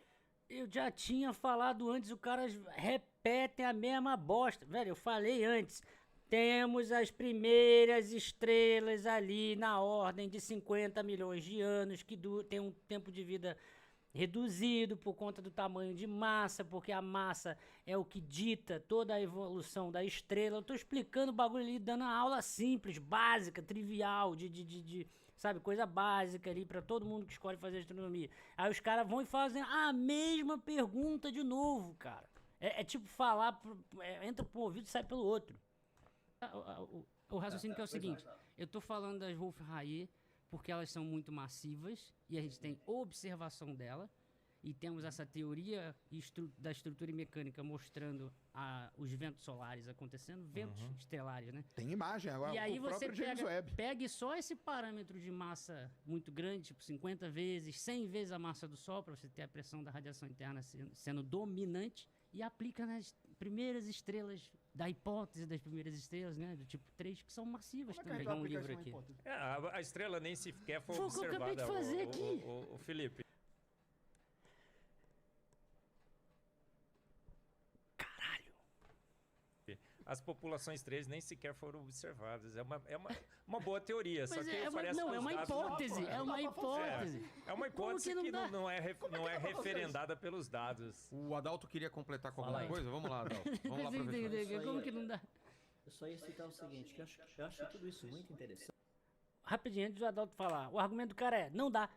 Eu já tinha falado antes, o cara repete a mesma bosta. Velho, eu falei antes. Temos as primeiras estrelas ali na ordem de 50 milhões de anos, que tem um tempo de vida reduzido por conta do tamanho de massa, porque a massa é o que dita toda a evolução da estrela. Eu tô explicando o bagulho ali, dando uma aula simples, básica, trivial, sabe, coisa básica ali pra todo mundo que escolhe fazer astronomia. Aí os caras vão e fazem a mesma pergunta de novo, cara. É tipo falar, entra por um ouvido e sai pelo outro. O raciocínio que é o seguinte, eu tô falando das Wolf-Rayet porque elas são muito massivas e a gente tem observação dela e temos essa teoria da estrutura mecânica mostrando os ventos solares acontecendo, ventos estelares, né? Tem imagem agora. E aí o você próprio James Webb. pegue só esse parâmetro de massa muito grande, tipo 50 vezes, 100 vezes a massa do Sol, para você ter a pressão da radiação interna sendo dominante, e aplica nas primeiras estrelas, da hipótese das primeiras estrelas, né? Do tipo 3, que são massivas Como é que a também. gente Pegar vai um aplicar livro isso aqui. na hipótese? A estrela nem sequer foi Foi o que eu acabei de observada, fazer aqui. o Felipe. Caralho! As populações 3 nem sequer foram observadas. É uma boa teoria, só Mas que é uma, parece não, que é os uma dados- hipótese, é uma hipótese. É uma hipótese Como que que não dá? não é referendada pelos dados. O Adalto queria completar com Fala alguma aí. coisa? Vamos lá, Adalto. Vamos lá, professor. Isso Como aí, que não dá? Eu só ia citar o seguinte, que eu acho tudo isso muito interessante. Rapidinho, antes do Adalto falar, o argumento do cara é, não dá.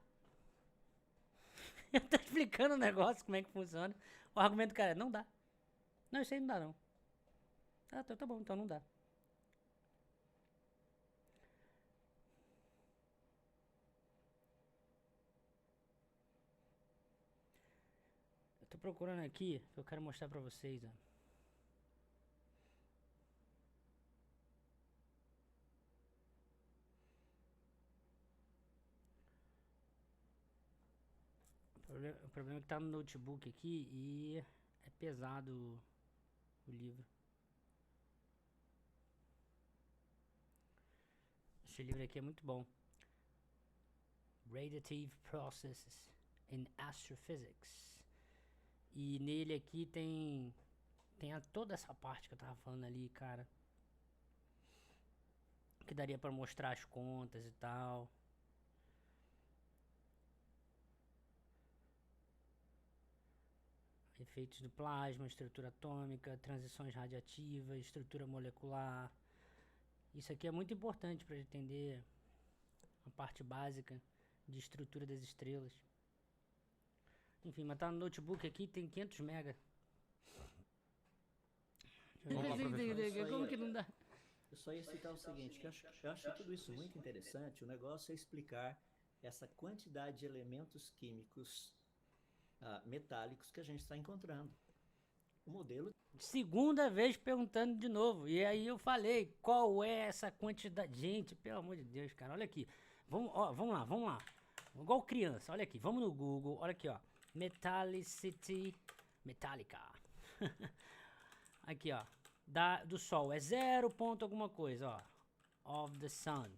Eu tô explicando o negócio, como é que funciona. O argumento do cara é, não dá. Não, isso aí não dá, não. Ah, tá bom, então não dá. Eu tô procurando aqui, que eu quero mostrar pra vocês, ó. O problema é que tá no notebook aqui e é pesado o livro. Esse livro aqui é muito bom. Radiative Processes in Astrophysics. E nele aqui tem toda essa parte que eu tava falando ali, cara. Que daria pra mostrar as contas e tal. Aí efeitos do plasma, estrutura atômica, transições radiativas, estrutura molecular. Isso aqui é muito importante para entender a parte básica de estrutura das estrelas. Enfim, mas tá no notebook aqui, tem 500 mega. Vamos lá, professor. Como que não dá? Eu só ia citar o seguinte, que eu acho tudo isso muito interessante. O negócio é explicar essa quantidade de elementos químicos metálicos que a gente está encontrando. O modelo... Segunda vez perguntando de novo. E aí eu falei, qual é essa quantidade? Gente, pelo amor de Deus, cara, olha aqui. Vamos lá. Igual criança, olha aqui. Vamos no Google, olha aqui, ó. Metallica. Aqui, ó. Do Sol. É 0 ponto alguma coisa, ó. Of the Sun.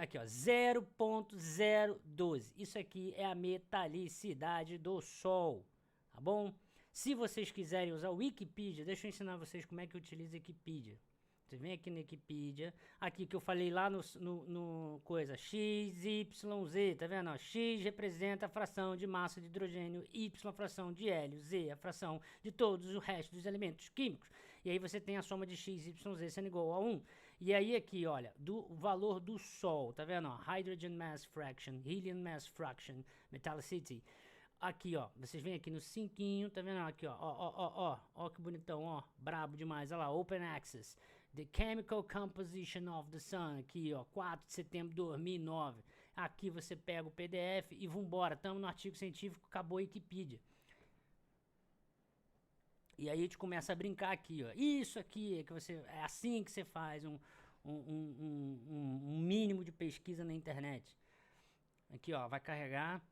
Aqui, ó. 0.012. Isso aqui é a metalicidade do Sol. Tá bom? Se vocês quiserem usar o Wikipedia, deixa eu ensinar vocês como é que utiliza a Wikipedia. Você vem aqui na Wikipedia, aqui que eu falei lá no coisa, X, Y, Z, tá vendo? Ó, X representa a fração de massa de hidrogênio, Y a fração de hélio, Z a fração de todos o resto dos elementos químicos. E aí você tem a soma de X, Y, Z sendo igual a 1. E aí aqui, olha, do valor do Sol, tá vendo? Ó, Hydrogen Mass Fraction, Helium Mass Fraction, Metallicity. Aqui, ó, vocês vêm aqui no 5, tá vendo? Aqui, ó, que bonitão, ó, brabo demais, olha lá, Open Access, The Chemical Composition of the Sun, aqui, ó, 4 de setembro de 2009, aqui você pega o PDF e vambora, estamos no artigo científico, acabou a Wikipedia. E aí a gente começa a brincar aqui, ó, isso aqui, é assim que você faz um mínimo de pesquisa na internet. Aqui, ó, vai carregar.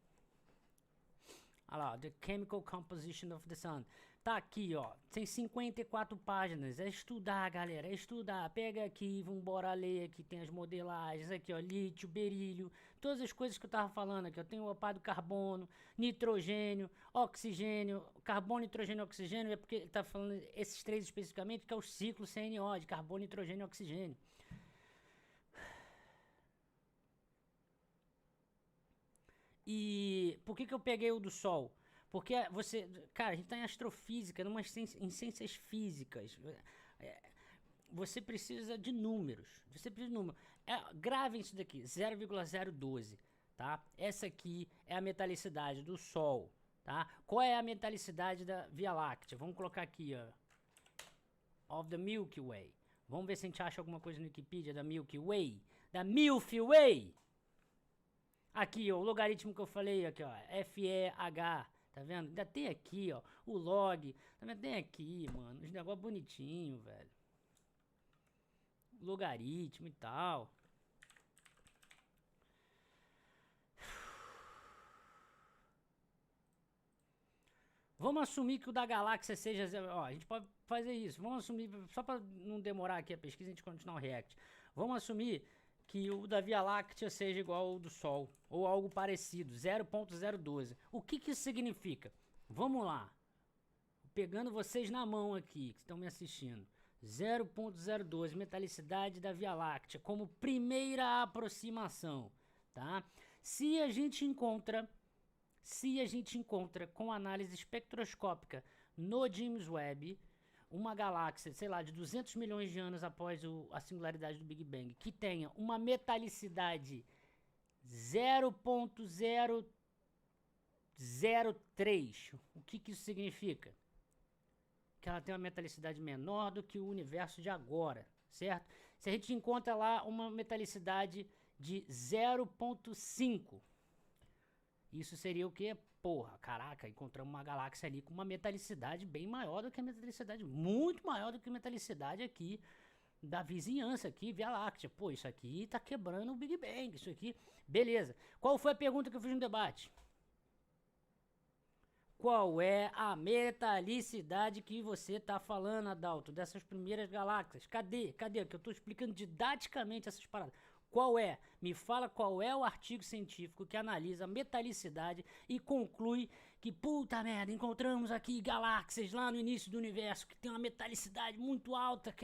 Olha lá, The Chemical Composition of the Sun. Tá aqui, ó. Tem 54 páginas. É estudar, galera. É estudar. Pega aqui, vambora ler. Aqui tem as modelagens. Aqui, ó. Lítio, berílio. Todas as coisas que eu tava falando aqui. Eu tenho o óxido de carbono, nitrogênio, oxigênio. Carbono, nitrogênio e oxigênio. É porque ele tá falando esses três especificamente, que é o ciclo CNO, de carbono, nitrogênio e oxigênio. E por que eu peguei o do Sol? Porque você... Cara, a gente tá em astrofísica, em ciências físicas. Você precisa de números. Gravem isso daqui, 0,012, tá? Essa aqui é a metalicidade do Sol, tá? Qual é a metalicidade da Via Láctea? Vamos colocar aqui, ó. Of the Milky Way. Vamos ver se a gente acha alguma coisa no Wikipedia da Milky Way. Da Milky Way! Aqui, ó, o logaritmo que eu falei, aqui, ó, FEH, tá vendo? Ainda tem aqui, ó, o log, tá vendo? Tem aqui, mano, os negócios bonitinhos, velho. Logaritmo e tal. Vamos assumir que o da galáxia seja... Ó, a gente pode fazer isso. Vamos assumir, só para não demorar aqui a pesquisa, a gente continuar o react. Vamos assumir que o da Via Láctea seja igual ao do Sol, ou algo parecido, 0.012. O que isso significa? Vamos lá. Pegando vocês na mão aqui, que estão me assistindo. 0.012, metalicidade da Via Láctea, como primeira aproximação, tá? Se a gente encontra com análise espectroscópica no James Webb, uma galáxia, sei lá, de 200 milhões de anos após a singularidade do Big Bang, que tenha uma metalicidade 0.003, o que isso significa? Que ela tem uma metalicidade menor do que o universo de agora, certo? Se a gente encontra lá uma metalicidade de 0.5, isso seria o quê? Porra, caraca, encontramos uma galáxia ali com uma metalicidade bem maior do que a metalicidade, muito maior do que a metalicidade aqui da vizinhança aqui, Via Láctea. Pô, isso aqui tá quebrando o Big Bang, isso aqui, beleza. Qual foi a pergunta que eu fiz no debate? Qual é a metalicidade que você tá falando, Adalto, dessas primeiras galáxias? Cadê? Que eu tô explicando didaticamente essas paradas. Qual é? Me fala qual é o artigo científico que analisa a metalicidade e conclui que, puta merda, encontramos aqui galáxias lá no início do universo que tem uma metalicidade muito alta,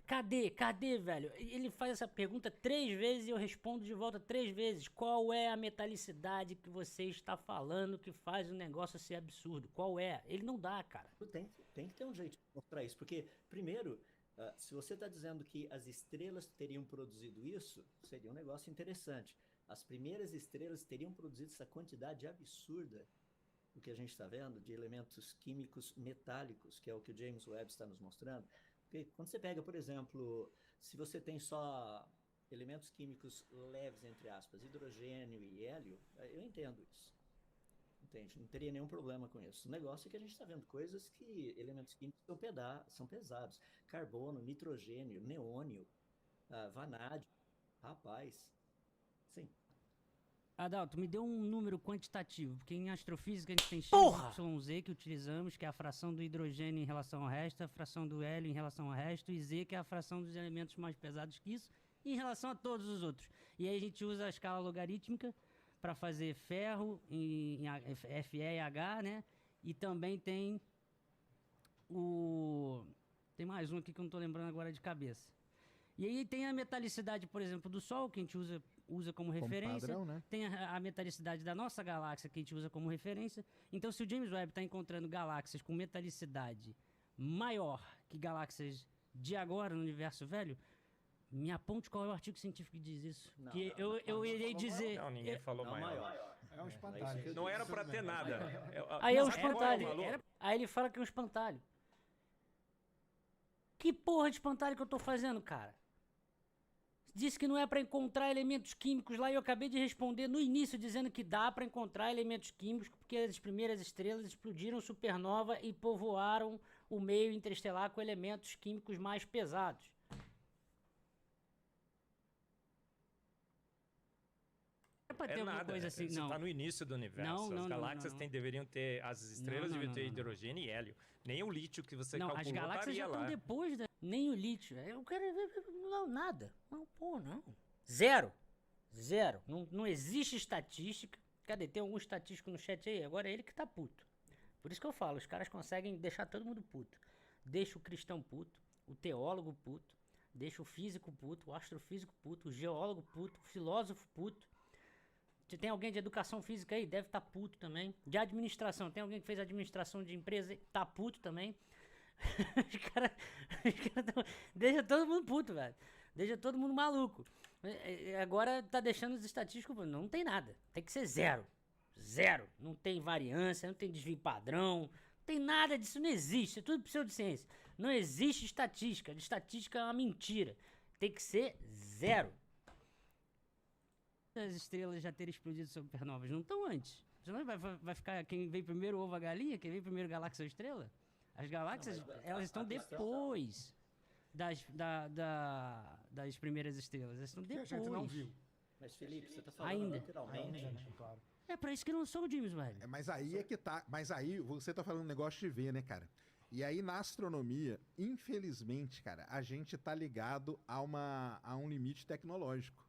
Cadê, velho? Ele faz essa pergunta 3 vezes e eu respondo de volta 3 vezes. Qual é a metalicidade que você está falando que faz o negócio ser absurdo? Qual é? Ele não dá, cara. Tem que ter um jeito de mostrar isso, porque, primeiro, se você está dizendo que as estrelas teriam produzido isso, seria um negócio interessante. As primeiras estrelas teriam produzido essa quantidade absurda do que a gente está vendo, de elementos químicos metálicos, que é o que o James Webb está nos mostrando. Porque quando você pega, por exemplo, se você tem só elementos químicos leves, entre aspas, hidrogênio e hélio, eu entendo isso. Entende? Não teria nenhum problema com isso. O negócio é que a gente está vendo coisas que elementos químicos são pesados. Carbono, nitrogênio, neônio, vanádio. Rapaz, sim. Adalto, me deu um número quantitativo, porque em astrofísica a gente tem x, y, que utilizamos, que é a fração do hidrogênio em relação ao resto, a fração do hélio em relação ao resto, e z, que é a fração dos elementos mais pesados que isso, em relação a todos os outros. E aí a gente usa a escala logarítmica para fazer ferro em Fe e H, né? E também tem tem mais um aqui que eu não estou lembrando agora de cabeça. E aí tem a metalicidade, por exemplo, do Sol, que a gente usa como referência. Padrão, né? Tem a metalicidade da nossa galáxia, que a gente usa como referência. Então, se o James Webb está encontrando galáxias com metalicidade maior que galáxias de agora no universo velho, me aponte qual é o artigo científico que diz isso. Não, que não, eu irei dizer... Não, ninguém falou Não maior. É um espantalho. Não era pra ter nada. Aí é um Sabe qual espantalho. o valor? Aí ele fala que é um espantalho. Que porra de espantalho que eu tô fazendo, cara? Disse que não é pra encontrar elementos químicos lá e eu acabei de responder no início dizendo que dá pra encontrar elementos químicos porque as primeiras estrelas explodiram supernova e povoaram o meio interestelar com elementos químicos mais pesados. É pra ter alguma nada. coisa assim, Você não. tá no início do universo. As galáxias deveriam ter... As estrelas deveriam ter hidrogênio e hélio. Nem o lítio que você Não, calculou as galáxias já estaria estão lá. depois nem o lítio. Eu quero não, nada. Não, pô, não. Zero. Não existe estatística. Cadê? Tem algum estatístico no chat aí? Agora é ele que tá puto. Por isso que eu falo, os caras conseguem deixar todo mundo puto. Deixa o cristão puto, o teólogo puto, deixa o físico puto, o astrofísico puto, o geólogo puto, o filósofo puto. Se tem alguém de educação física aí, deve estar puto também. De administração, tem alguém que fez administração de empresa, tá puto também. Os caras deixa todo mundo puto, velho. Deixa todo mundo maluco. Agora tá deixando os estatísticos, não tem nada. Tem que ser zero. Não tem variância, não tem desvio padrão, não tem nada disso, não existe. É tudo pseudociência. Não existe estatística. Estatística é uma mentira. Tem que ser zero. As estrelas já terem explodido supernovas não estão antes. Senão vai ficar quem veio primeiro ovo a galinha, quem veio primeiro galáxia ou estrela? As galáxias, elas estão depois das primeiras estrelas. Elas estão depois. Que a gente não viu. Mas, Felipe, você está falando Ainda. literalmente. Claro. É pra isso que não sou o James Webb. Mas aí é que tá. Mas aí você tá falando um negócio de ver, né, cara? E aí na astronomia, infelizmente, cara, a gente tá ligado a um limite tecnológico.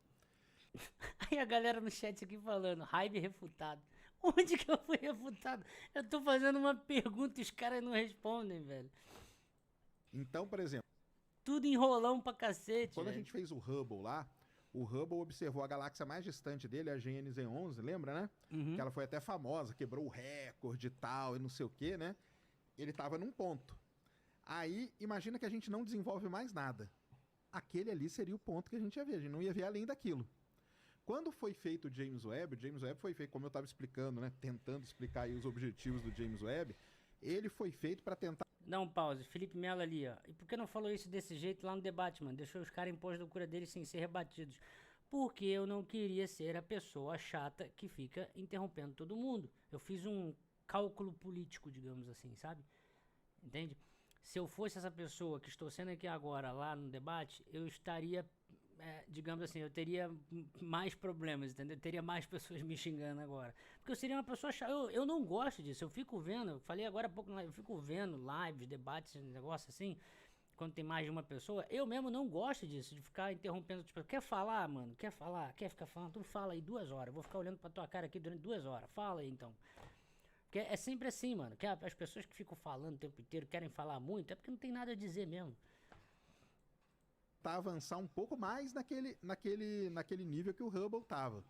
Aí a galera no chat aqui falando, Hybe refutado. Onde que eu fui refutado? Eu tô fazendo uma pergunta e os caras não respondem, velho. Então, por exemplo, Tudo enrolão pra cacete, quando a velho. gente fez o Hubble lá, o Hubble observou a galáxia mais distante dele, a GNZ 11, lembra, né? Uhum. Que ela foi até famosa, quebrou o recorde e tal, e não sei o quê, né? Ele tava num ponto. Aí, imagina que a gente não desenvolve mais nada. Aquele ali seria o ponto que a gente ia ver, a gente não ia ver além daquilo. Quando foi feito o James Webb foi feito, como eu estava explicando, né? Tentando explicar aí os objetivos do James Webb, ele foi feito para tentar... Dá um pause. Felipe Melo ali, ó. E por que não falou isso desse jeito lá no debate, mano? Deixou os caras impor a loucura deles sem ser rebatidos. Porque eu não queria ser a pessoa chata que fica interrompendo todo mundo. Eu fiz um cálculo político, digamos assim, sabe? Entende? Se eu fosse essa pessoa que estou sendo aqui agora lá no debate, eu estaria... digamos assim, eu teria mais problemas, entendeu? Eu teria mais pessoas me xingando agora. Porque eu seria uma pessoa chata. Eu não gosto disso. Eu fico vendo, eu falei agora há pouco, eu fico vendo lives, debates, negócio assim, quando tem mais de uma pessoa. Eu mesmo não gosto disso, de ficar interrompendo. Tipo, quer falar, mano? Quer falar? Quer ficar falando? Tu fala aí 2 horas. Eu vou ficar olhando pra tua cara aqui durante 2 horas. Fala aí, então. Porque é sempre assim, mano. Que as pessoas que ficam falando o tempo inteiro, querem falar muito, é porque não tem nada a dizer mesmo. tentar avançar um pouco mais naquele nível que o Hubble estava.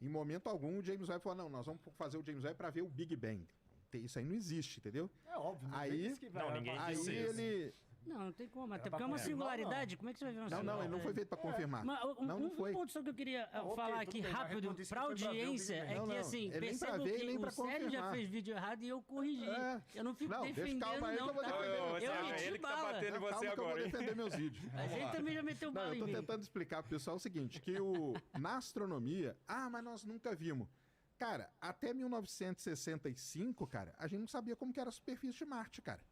Em momento algum, o James Webb falou, não, nós vamos fazer o James Webb para ver o Big Bang. Isso aí não existe, entendeu? É óbvio. Aí, ninguém aí disse isso. ele... Não tem como, até pra porque é uma confirmar, singularidade. Como é que você vai ver uma Não, singularidade? ele não foi feito para confirmar. Mas não foi. Um ponto só que eu queria ok, falar tudo aqui bem, mas rápido não disse pra que foi pra ver o Big audiência Bang. é Não, que não, assim, ele nem pra percebam ver e que nem pra o Célio já confirmar. fez vídeo errado e eu corrigi. É. Eu não fico Não, deixa, defendendo, calma aí que não, eu vou tá? defender. Eu Célio, meti ele que tá bala. batendo em você Calma que eu vou agora, hein? defender meus vídeos. A gente também já meteu Não, bala eu em tô mim. tentando explicar pro pessoal o seguinte, que na astronomia, mas nós nunca vimos. Cara, até 1965, cara, a gente não sabia como que era a superfície de Marte, cara.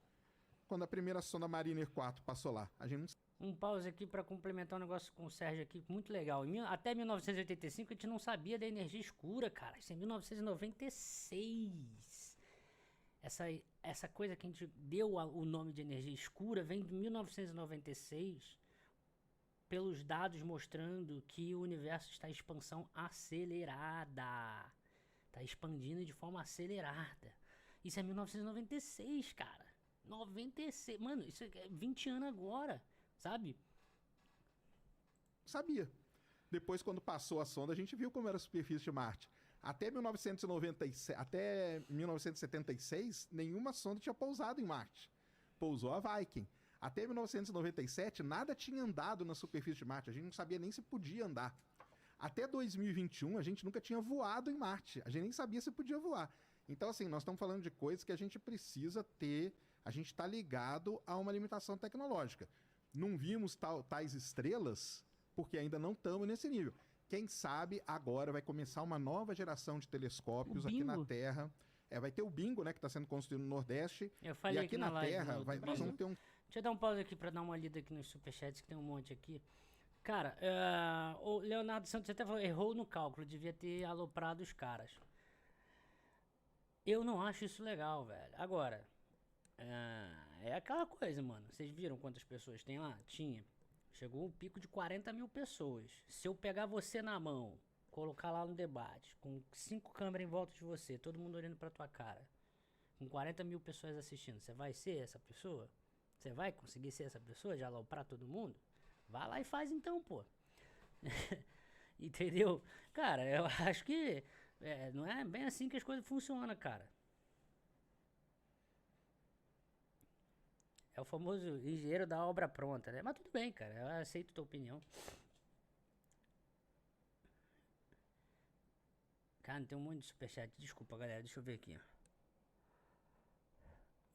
Quando a primeira sonda Mariner 4 passou lá, a gente não Um pause aqui pra complementar um negócio com o Sérgio aqui, muito legal. Até 1985 a gente não sabia da energia escura, cara. Isso é 1996. Essa coisa que a gente deu o nome de energia escura vem de 1996, pelos dados mostrando que o universo está em expansão acelerada. Está expandindo de forma acelerada. Isso é 1996, cara. 96. Mano, isso é 20 anos agora. Sabe? sabia. Depois, quando passou a sonda, a gente viu como era a superfície de Marte. Até 1976, nenhuma sonda tinha pousado em Marte. Pousou a Viking. Até 1997, nada tinha andado na superfície de Marte. A gente não sabia nem se podia andar. Até 2021, a gente nunca tinha voado em Marte. A gente nem sabia se podia voar. Então, assim, nós estamos falando de coisas que a gente precisa ter. A gente está ligado a uma limitação tecnológica. Não vimos tais estrelas porque ainda não estamos nesse nível. Quem sabe agora vai começar uma nova geração de telescópios aqui na Terra. Vai ter o Bingo, né, que está sendo construído no Nordeste. Eu falei e aqui na Terra nós vamos ter um... Deixa eu dar um pause aqui para dar uma lida aqui nos superchats, que tem um monte aqui. Cara, o Leonardo Santos até falou, errou no cálculo, devia ter aloprado os caras. Eu não acho isso legal, velho. Agora, é aquela coisa, mano. Vocês viram quantas pessoas tem lá? Tinha. Chegou um pico de 40 mil pessoas. Se eu pegar você na mão, colocar lá no debate, com 5 câmeras em volta de você, todo mundo olhando pra tua cara, com 40 mil pessoas assistindo, você vai ser essa pessoa? Você vai conseguir ser essa pessoa de aloprar todo mundo? Vai lá e faz então, pô. Entendeu? Cara, eu acho que não é bem assim que as coisas funcionam, cara. É o famoso engenheiro da obra pronta, né? Mas tudo bem, cara. Eu aceito tua opinião. Cara, tem um monte de superchat. Desculpa, galera. Deixa eu ver aqui.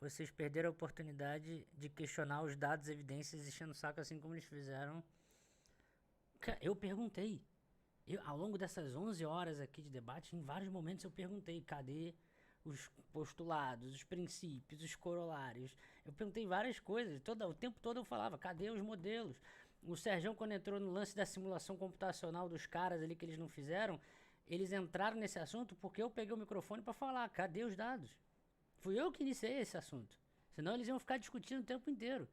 Vocês perderam a oportunidade de questionar os dados e evidências enchendo o saco assim como eles fizeram. Cara, eu perguntei. Ao longo dessas 11 horas aqui de debate, em vários momentos eu perguntei, cadê os postulados, os princípios, os corolários? Eu perguntei várias coisas. O tempo todo eu falava, cadê os modelos? O Sergião, quando entrou no lance da simulação computacional dos caras ali que eles não fizeram, eles entraram nesse assunto porque eu peguei o microfone para falar, cadê os dados? Fui eu que iniciei esse assunto. Senão eles iam ficar discutindo o tempo inteiro.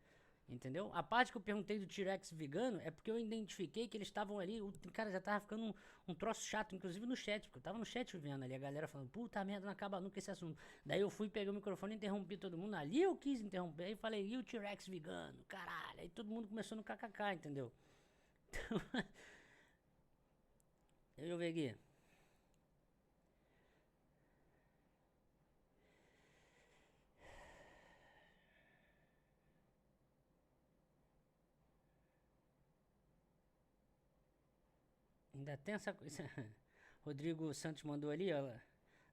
Entendeu? A parte que eu perguntei do T-Rex vegano é porque eu identifiquei que eles estavam ali. O cara já tava ficando um troço chato, inclusive no chat. Porque eu tava no chat vendo ali a galera falando, puta merda, não acaba nunca esse assunto. Daí eu fui, peguei o microfone e interrompi todo mundo. Ali eu quis interromper. Aí falei, e o T-Rex vegano? Caralho. Aí todo mundo começou no kkk, entendeu? Então, deixa eu ver aqui. Ainda tem essa coisa. Rodrigo Santos mandou ali, ó.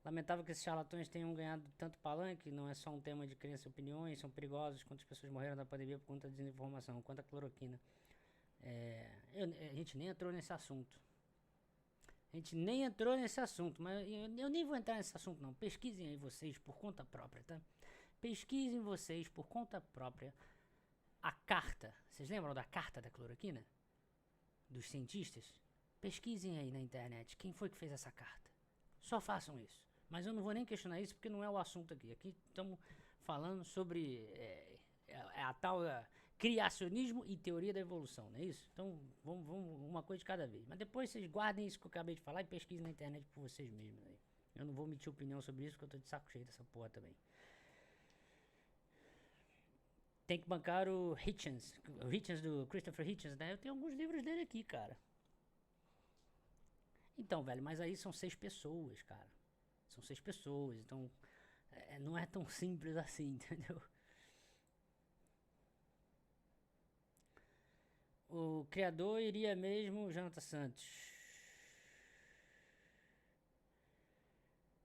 Lamentável que esses charlatões tenham ganhado tanto palanque. Não é só um tema de crença e opiniões. São perigosos. Quantas pessoas morreram da pandemia por conta da desinformação? Quanto a cloroquina. A gente nem entrou nesse assunto. Mas eu nem vou entrar nesse assunto, não. Pesquisem aí vocês por conta própria, tá? Pesquisem vocês por conta própria a carta. Vocês lembram da carta da cloroquina? Dos cientistas? Pesquisem aí na internet quem foi que fez essa carta. Só façam isso. Mas eu não vou nem questionar isso porque não é o assunto aqui. Aqui estamos falando sobre a tal criacionismo e teoria da evolução, não é isso? Então vamos uma coisa de cada vez. Mas depois vocês guardem isso que eu acabei de falar e pesquisem na internet por vocês mesmos. Aí. Eu não vou emitir opinião sobre isso porque eu tô de saco cheio dessa porra também. tem que bancar o Hitchens do Christopher Hitchens, né? Eu tenho alguns livros dele aqui, cara. Então, velho, mas aí são 6 pessoas, cara. São 6 pessoas, então não é tão simples assim, entendeu? O criador iria mesmo, Jonathan Santos.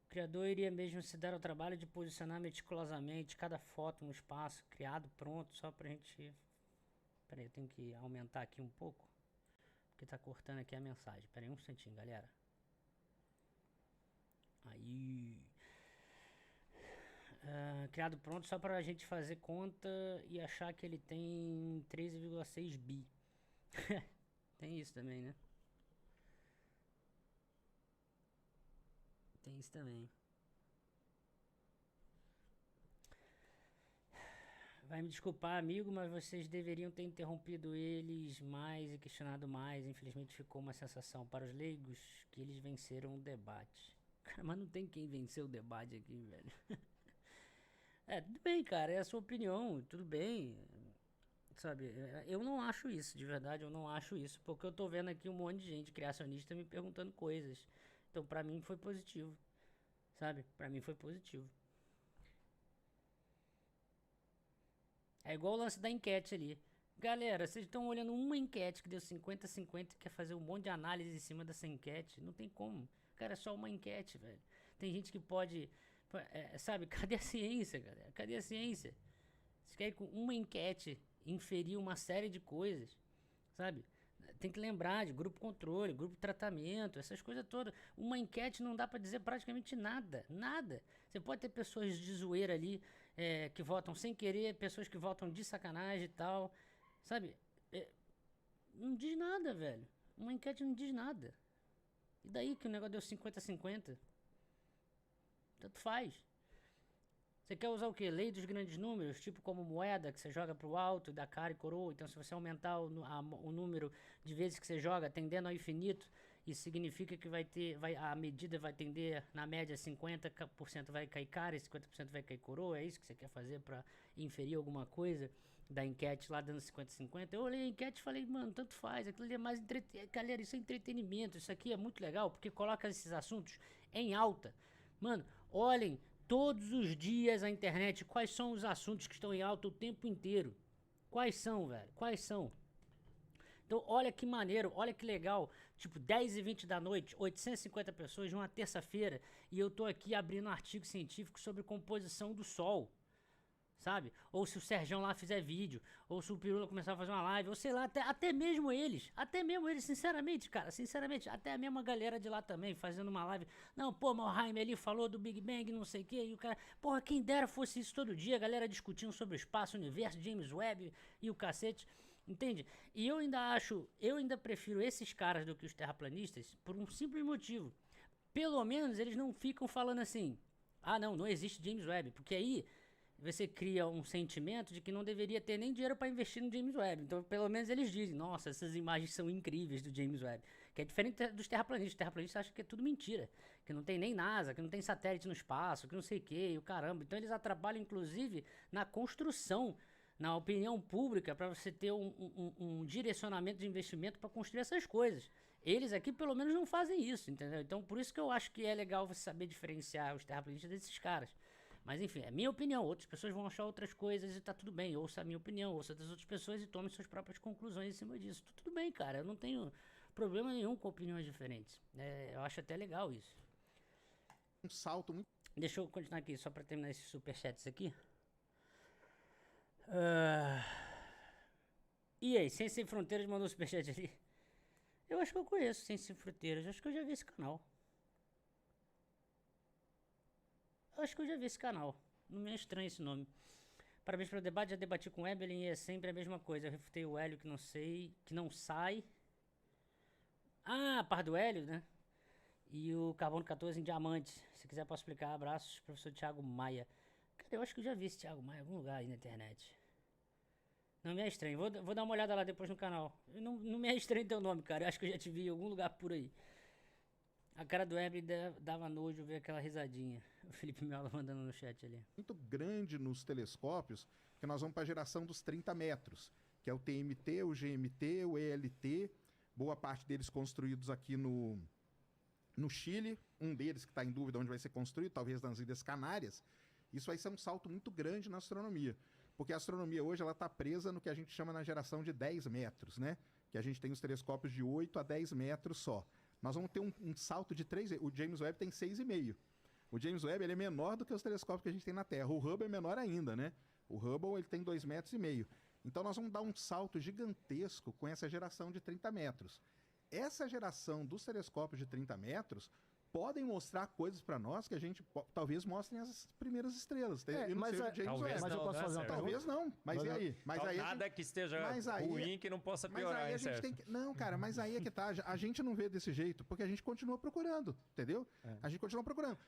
O criador iria mesmo se dar ao trabalho de posicionar meticulosamente cada foto no espaço criado, pronto, só pra gente... Peraí, eu tenho que aumentar aqui um pouco, porque tá cortando aqui a mensagem. Peraí um instantinho, galera. Aí... criado pronto só pra gente fazer conta e achar que ele tem 13,6 bi. Tem isso também, né? Tem isso também. Vai me desculpar, amigo, mas vocês deveriam ter interrompido eles mais e questionado mais. Infelizmente ficou uma sensação para os leigos que eles venceram o debate. Cara, mas não tem quem venceu o debate aqui, velho. Tudo bem, cara, é a sua opinião, tudo bem. Sabe, eu não acho isso, de verdade, eu não acho isso. Porque eu tô vendo aqui um monte de gente criacionista me perguntando coisas. Então, pra mim foi positivo. Sabe, pra mim foi positivo. É igual o lance da enquete ali. Galera, vocês estão olhando uma enquete que deu 50-50 e quer fazer um monte de análise em cima dessa enquete. Não tem como. Cara, é só uma enquete, velho. Tem gente que pode... sabe, cadê a ciência, galera? Cadê a ciência? Você quer com uma enquete inferir uma série de coisas, sabe? Tem que lembrar de grupo controle, grupo tratamento, essas coisas todas. Uma enquete não dá pra dizer praticamente nada, nada. Você pode ter pessoas de zoeira ali, que votam sem querer, pessoas que votam de sacanagem e tal, sabe? Não diz nada, velho. Uma enquete não diz nada. E daí que o negócio deu 50-50? Tanto faz. Você quer usar o quê? Lei dos grandes números, tipo como moeda, que você joga pro alto e dá cara e coroa. Então, se você aumentar o número de vezes que você joga, tendendo ao infinito, isso significa que a medida vai tender, na média, 50% vai cair cara e 50% vai cair coroa. É isso que você quer fazer pra inferir alguma coisa da enquete lá dando 50-50? Eu olhei a enquete e falei, mano, tanto faz. Aquilo ali é mais galera, isso é entretenimento. Isso aqui é muito legal, porque coloca esses assuntos em alta. Mano, olhem todos os dias a internet, quais são os assuntos que estão em alta o tempo inteiro. Quais são, velho? Quais são? Então, olha que maneiro, olha que legal. Tipo, 10h20 da noite, 850 pessoas, numa terça-feira, e eu tô aqui abrindo um artigo científico sobre composição do Sol. Sabe? Ou se o Serjão lá fizer vídeo, ou se o Pirula começar a fazer uma live, ou sei lá, até mesmo eles, sinceramente, cara, sinceramente, até a mesma galera de lá também, fazendo uma live. Não, pô, mas o Jaime ali falou do Big Bang, não sei o que, e o cara, porra, quem dera fosse isso todo dia, a galera discutindo sobre o espaço, o universo, James Webb e o cacete, entende? E eu ainda prefiro esses caras do que os terraplanistas, por um simples motivo. Pelo menos eles não ficam falando assim, não existe James Webb, porque aí você cria um sentimento de que não deveria ter nem dinheiro para investir no James Webb. Então, pelo menos eles dizem, nossa, essas imagens são incríveis do James Webb. Que é diferente dos terraplanistas. Os terraplanistas acham que é tudo mentira. Que não tem nem NASA, que não tem satélite no espaço, que não sei o que, e o caramba. Então, eles atrapalham, inclusive, na construção, na opinião pública, para você ter um direcionamento de investimento para construir essas coisas. Eles aqui, pelo menos, não fazem isso, entendeu? Então, por isso que eu acho que é legal você saber diferenciar os terraplanistas desses caras. Mas enfim, é minha opinião, outras pessoas vão achar outras coisas e tá tudo bem. Ouça a minha opinião, ouça das outras pessoas e tome suas próprias conclusões em cima disso. Tudo bem, cara, eu não tenho problema nenhum com opiniões diferentes. Eu acho até legal isso. Um salto muito... Deixa eu continuar aqui, só pra terminar esses superchats aqui. E aí, Ciência Sem Fronteiras mandou um superchat ali. Eu acho que eu conheço Ciência Sem Fronteiras, acho que eu já vi esse canal. Acho que eu já vi esse canal. Não me é estranho esse nome. Parabéns pelo debate. Já debati com o Evelyn e é sempre a mesma coisa. Eu refutei o Hélio que não sai. A par do Hélio, né? E o Carbono 14 em diamante. Se quiser posso explicar. Abraços, professor Thiago Maia. Cara, eu acho que eu já vi esse Thiago Maia em algum lugar aí na internet. Não me é estranho. Vou dar uma olhada lá depois no canal. Não me é estranho teu nome, cara. Eu acho que eu já te vi em algum lugar por aí. A cara do Herbert dava nojo ver aquela risadinha. O Felipe Melo mandando no chat ali. Muito grande nos telescópios, que nós vamos para a geração dos 30 metros, que é o TMT, o GMT, o ELT, boa parte deles construídos aqui no Chile, um deles que está em dúvida onde vai ser construído, talvez nas Ilhas Canárias. Isso vai ser um salto muito grande na astronomia, porque a astronomia hoje ela está presa no que a gente chama na geração de 10 metros, né? Que a gente tem os telescópios de 8 a 10 metros só. Nós vamos ter um salto de 3. O James Webb tem 6,5. O James Webb ele é menor do que os telescópios que a gente tem na Terra. O Hubble é menor ainda, né? O Hubble ele tem 2,5 metros. Então nós vamos dar um salto gigantesco com essa geração de 30 metros. Essa geração dos telescópios de 30 metros podem mostrar coisas para nós que a gente talvez mostrem as primeiras estrelas. Talvez mas eu posso fazer uma Talvez não. Mas e aí? Mas aí nada que esteja ruim que não possa piorar, hein, Sérgio? Não, cara, mas aí é que tá. A gente não vê desse jeito, porque a gente continua procurando, entendeu? A gente continua procurando.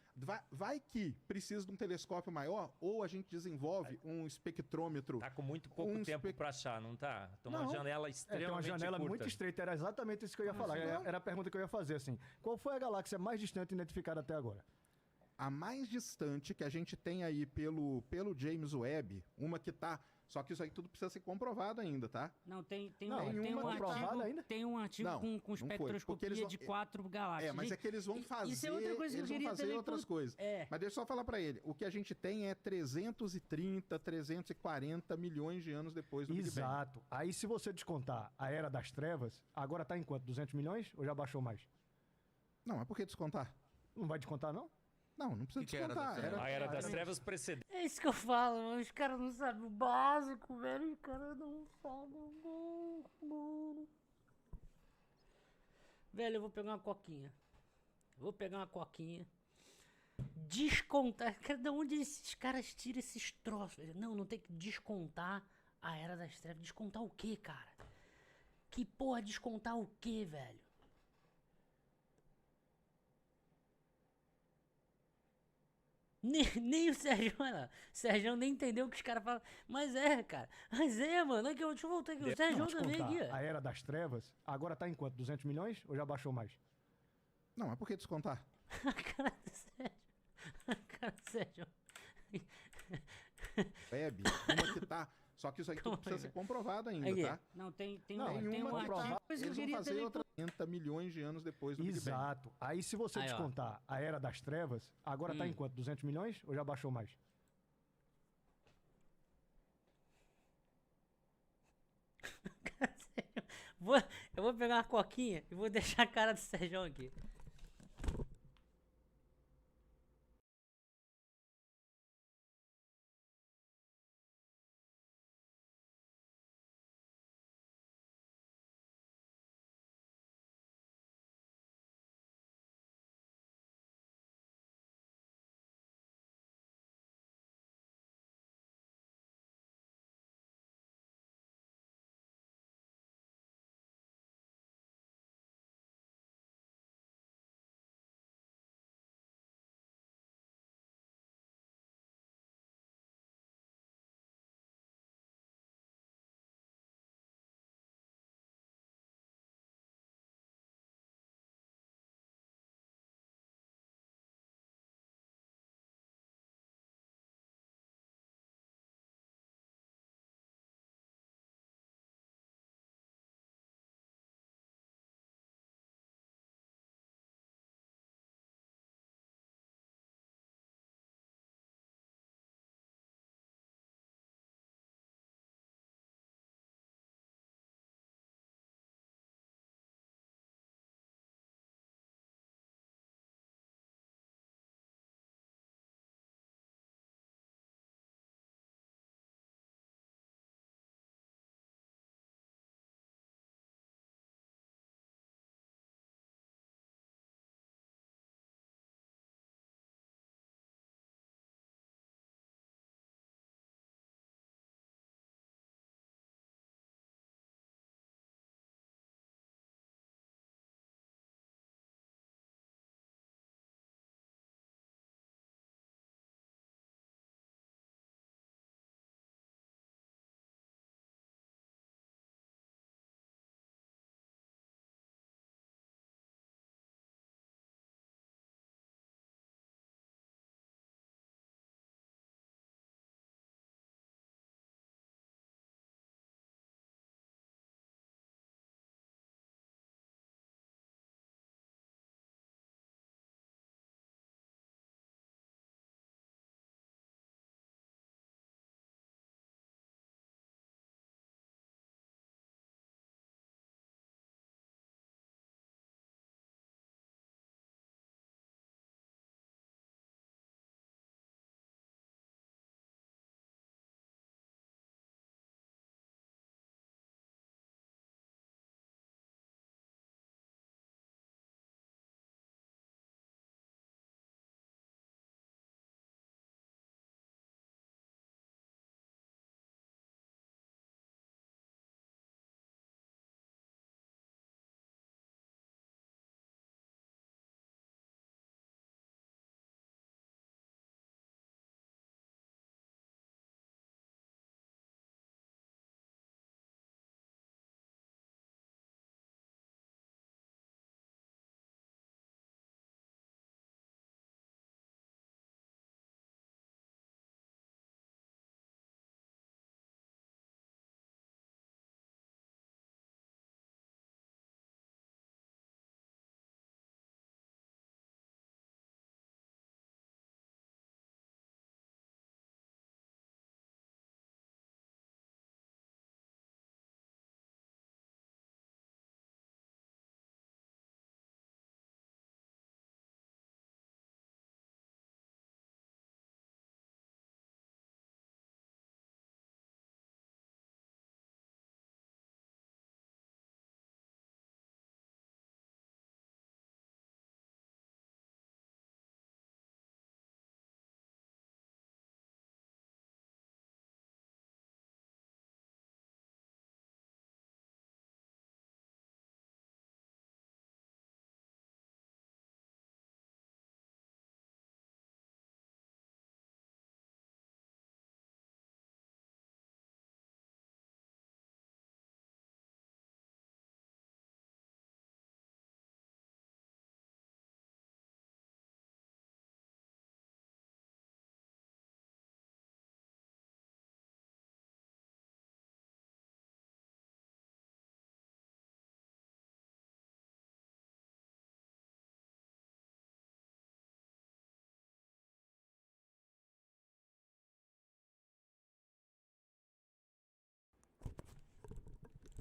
Vai que precisa de um telescópio maior, ou a gente desenvolve um espectrômetro. Tá com muito pouco tempo para achar, não tá? Tem uma janela extremamente tem uma janela curta. muito estreita. Era exatamente isso que eu ia falar. Era a pergunta que eu ia fazer, assim. Qual foi a galáxia mais distante identificada até agora? A mais distante que a gente tem aí pelo James Webb, uma que tá... Só que isso aí tudo precisa ser comprovado ainda, tá? Não, tem um artigo com espectroscopia de 4 galáxias. Mas é que eles vão fazer, isso é outra coisa que eu queria também, outras coisas. Mas deixa eu só falar pra ele. O que a gente tem é 330, 340 milhões de anos depois do Big Bang. Exato. Aí se você descontar a Era das Trevas, agora tá em quanto? 200 milhões ou já baixou mais? Não, mas por que descontar? Não vai descontar, não? Não precisa descontar. A Era das Trevas precedente. É isso que eu falo, mano. Os caras não sabem o básico, velho. Os caras não sabem o básico. Velho, eu vou pegar uma coquinha. Descontar. Cara, de onde esses caras tiram esses troços? Não tem que descontar a Era das Trevas. Descontar o quê, cara? Que porra, descontar o quê, velho? Nem o Sérgio, olha lá. O Sérgio nem entendeu o que os caras falam. Mas cara. Mano. Aqui, deixa eu voltar aqui. O Sérgio também aqui. A Era das Trevas, agora tá em quanto? 200 milhões ou já baixou mais? Não, mas por que descontar? A cara do Sérgio. Web, uma que tá... Só que isso aí tudo precisa ser comprovado ainda, tá? Não, tem uma coisa que eles vão fazer outra 30 milhões de anos depois do Big Bang. Exato. Aí se você descontar a Era das Trevas, agora tá em quanto? 200 milhões ou já baixou mais? Eu vou pegar uma coquinha e vou deixar a cara do Sérgio aqui.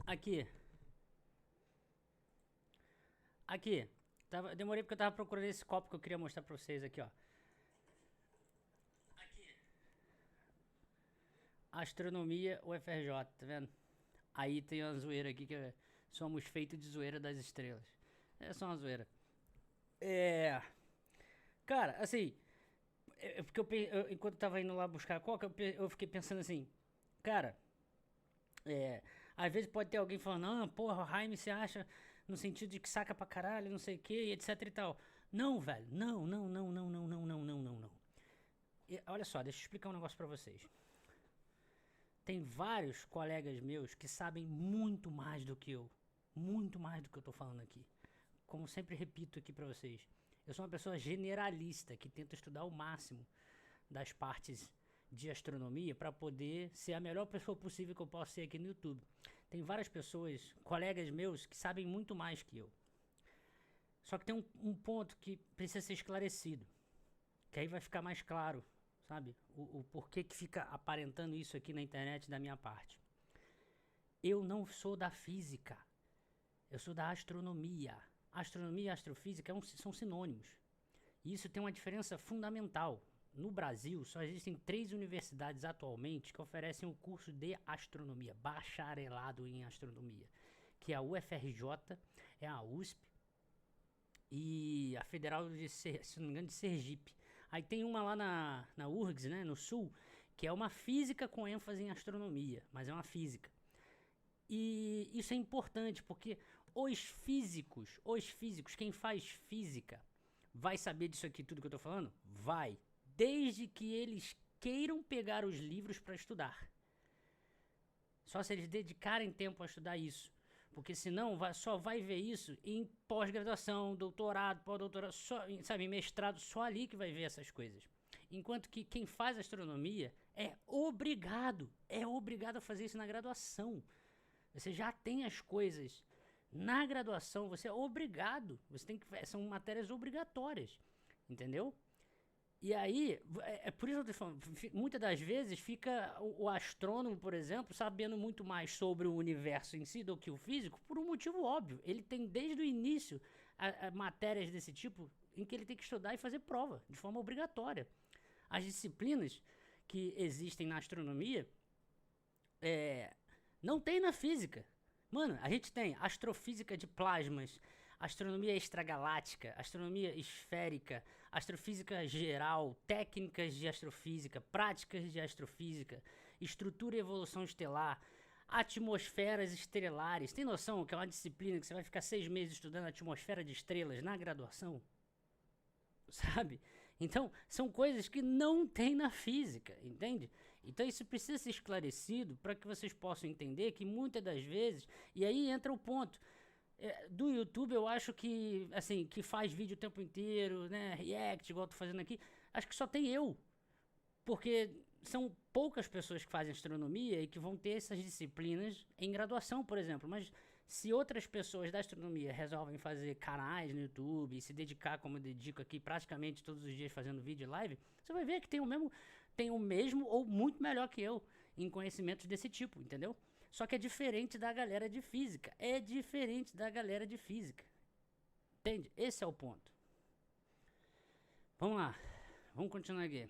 Aqui. Aqui. Demorei porque eu tava procurando esse copo que eu queria mostrar pra vocês aqui, ó. Aqui. Astronomia UFRJ, tá vendo? Aí tem uma zoeira aqui que somos feitos de zoeira das estrelas. É só uma zoeira. Cara, assim... porque enquanto eu tava indo lá buscar a coca, eu fiquei pensando assim... Cara... às vezes pode ter alguém falando... Não, porra, o Jaime se acha... No sentido de que saca pra caralho, não sei o que, etc e tal. Não, velho. Não. Olha só, deixa eu explicar um negócio pra vocês. Tem vários colegas meus que sabem muito mais do que eu. Muito mais do que eu tô falando aqui. Como sempre repito aqui pra vocês. Eu sou uma pessoa generalista que tenta estudar o máximo das partes de astronomia para poder ser a melhor pessoa possível que eu posso ser aqui no YouTube. Tem várias pessoas, colegas meus, que sabem muito mais que eu. Só que tem um ponto que precisa ser esclarecido. Que aí vai ficar mais claro, sabe? O porquê que fica aparentando isso aqui na internet da minha parte. Eu não sou da física. Eu sou da astronomia. Astronomia e astrofísica são sinônimos. E isso tem uma diferença fundamental. No Brasil, só existem 3 universidades atualmente que oferecem o curso de astronomia, bacharelado em astronomia, que é a UFRJ, é a USP e a Federal de, se não me engano, de Sergipe. Aí tem uma lá na URGS, né, no Sul, que é uma física com ênfase em astronomia, mas é uma física. E isso é importante porque os físicos, quem faz física, vai saber disso aqui tudo que eu tô falando? Vai. Desde que eles queiram pegar os livros para estudar. Só se eles dedicarem tempo a estudar isso. Porque senão só vai ver isso em pós-graduação, doutorado, pós-doutorado, sabe, mestrado, só ali que vai ver essas coisas. Enquanto que quem faz astronomia é obrigado a fazer isso na graduação. Você já tem as coisas na graduação, você é obrigado. Você tem que, são matérias obrigatórias, entendeu? E aí, é por isso que eu tô falando, muitas das vezes fica o astrônomo, por exemplo, sabendo muito mais sobre o universo em si do que o físico, por um motivo óbvio. Ele tem desde o início matérias desse tipo em que ele tem que estudar e fazer prova, de forma obrigatória. As disciplinas que existem na astronomia, não tem na física. Mano, a gente tem astrofísica de plasmas, astronomia extragaláctica, astronomia esférica, astrofísica geral, técnicas de astrofísica, práticas de astrofísica, estrutura e evolução estelar, atmosferas estrelares. Tem noção que é uma disciplina que você vai ficar 6 meses estudando a atmosfera de estrelas na graduação? Sabe? Então, são coisas que não tem na física, entende? Então isso precisa ser esclarecido para que vocês possam entender que muitas das vezes, e aí entra o ponto, do YouTube eu acho que, assim, que faz vídeo o tempo inteiro, né, react, igual eu tô fazendo aqui, acho que só tem eu, porque são poucas pessoas que fazem astronomia e que vão ter essas disciplinas em graduação, por exemplo, mas se outras pessoas da astronomia resolvem fazer canais no YouTube e se dedicar, como eu dedico aqui, praticamente todos os dias fazendo vídeo e live, você vai ver que tem o mesmo ou muito melhor que eu em conhecimentos desse tipo, entendeu? Só que é diferente da galera de física. Entende? Esse é o ponto. Vamos lá. Vamos continuar aqui.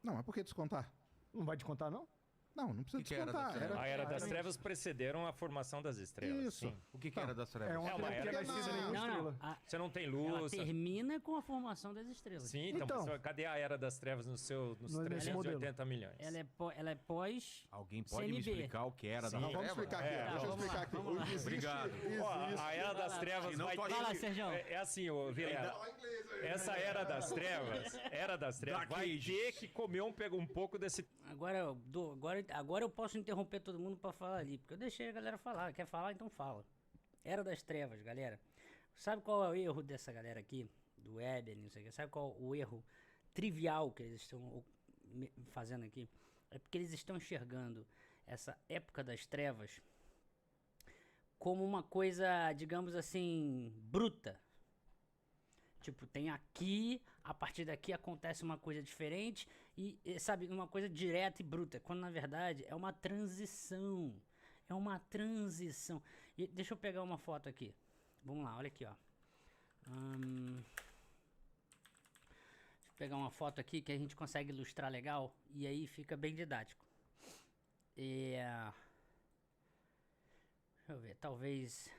Não, mas por que descontar? Não vai descontar, não? Não, não precisa Que era descontar. das trevas? A Era das Trevas precederam a formação das estrelas. Isso. Sim. O que era das trevas? É uma uma treva era que não precisa que nenhuma Não, estrela. Você não tem Ela luz. termina com a formação das estrelas. Sim, então, Então. mas cadê a Era das Trevas nos Nesse 380 milhões? Ela é pós... Alguém pode me CNB. explicar o que era Sim. das Vamos trevas? explicar aqui. É, Deixa eu vamos explicar lá, aqui. vamos lá. Obrigado. Ó, a Era das Trevas Não vai pode- Vai lá, Sérgio. É assim, ô Vilela. Essa Era das Trevas Dark vai Ages. ter que comer um pouco desse. Agora eu posso interromper todo mundo pra falar ali, porque eu deixei a galera falar. Quer falar, então fala. Era das Trevas, galera. Sabe qual é o erro dessa galera aqui? Do Weber, não sei o que. Sabe qual é o erro trivial que eles estão fazendo aqui? É porque eles estão enxergando essa época das trevas como uma coisa, digamos assim, bruta. Tipo, tem aqui, a partir daqui acontece uma coisa diferente e sabe, uma coisa direta e bruta, quando na verdade é uma transição. É uma transição. E deixa eu pegar uma foto aqui. Vamos lá, olha aqui, ó. Deixa eu pegar uma foto aqui que a gente consegue ilustrar legal e aí fica bem didático. Deixa eu ver, talvez...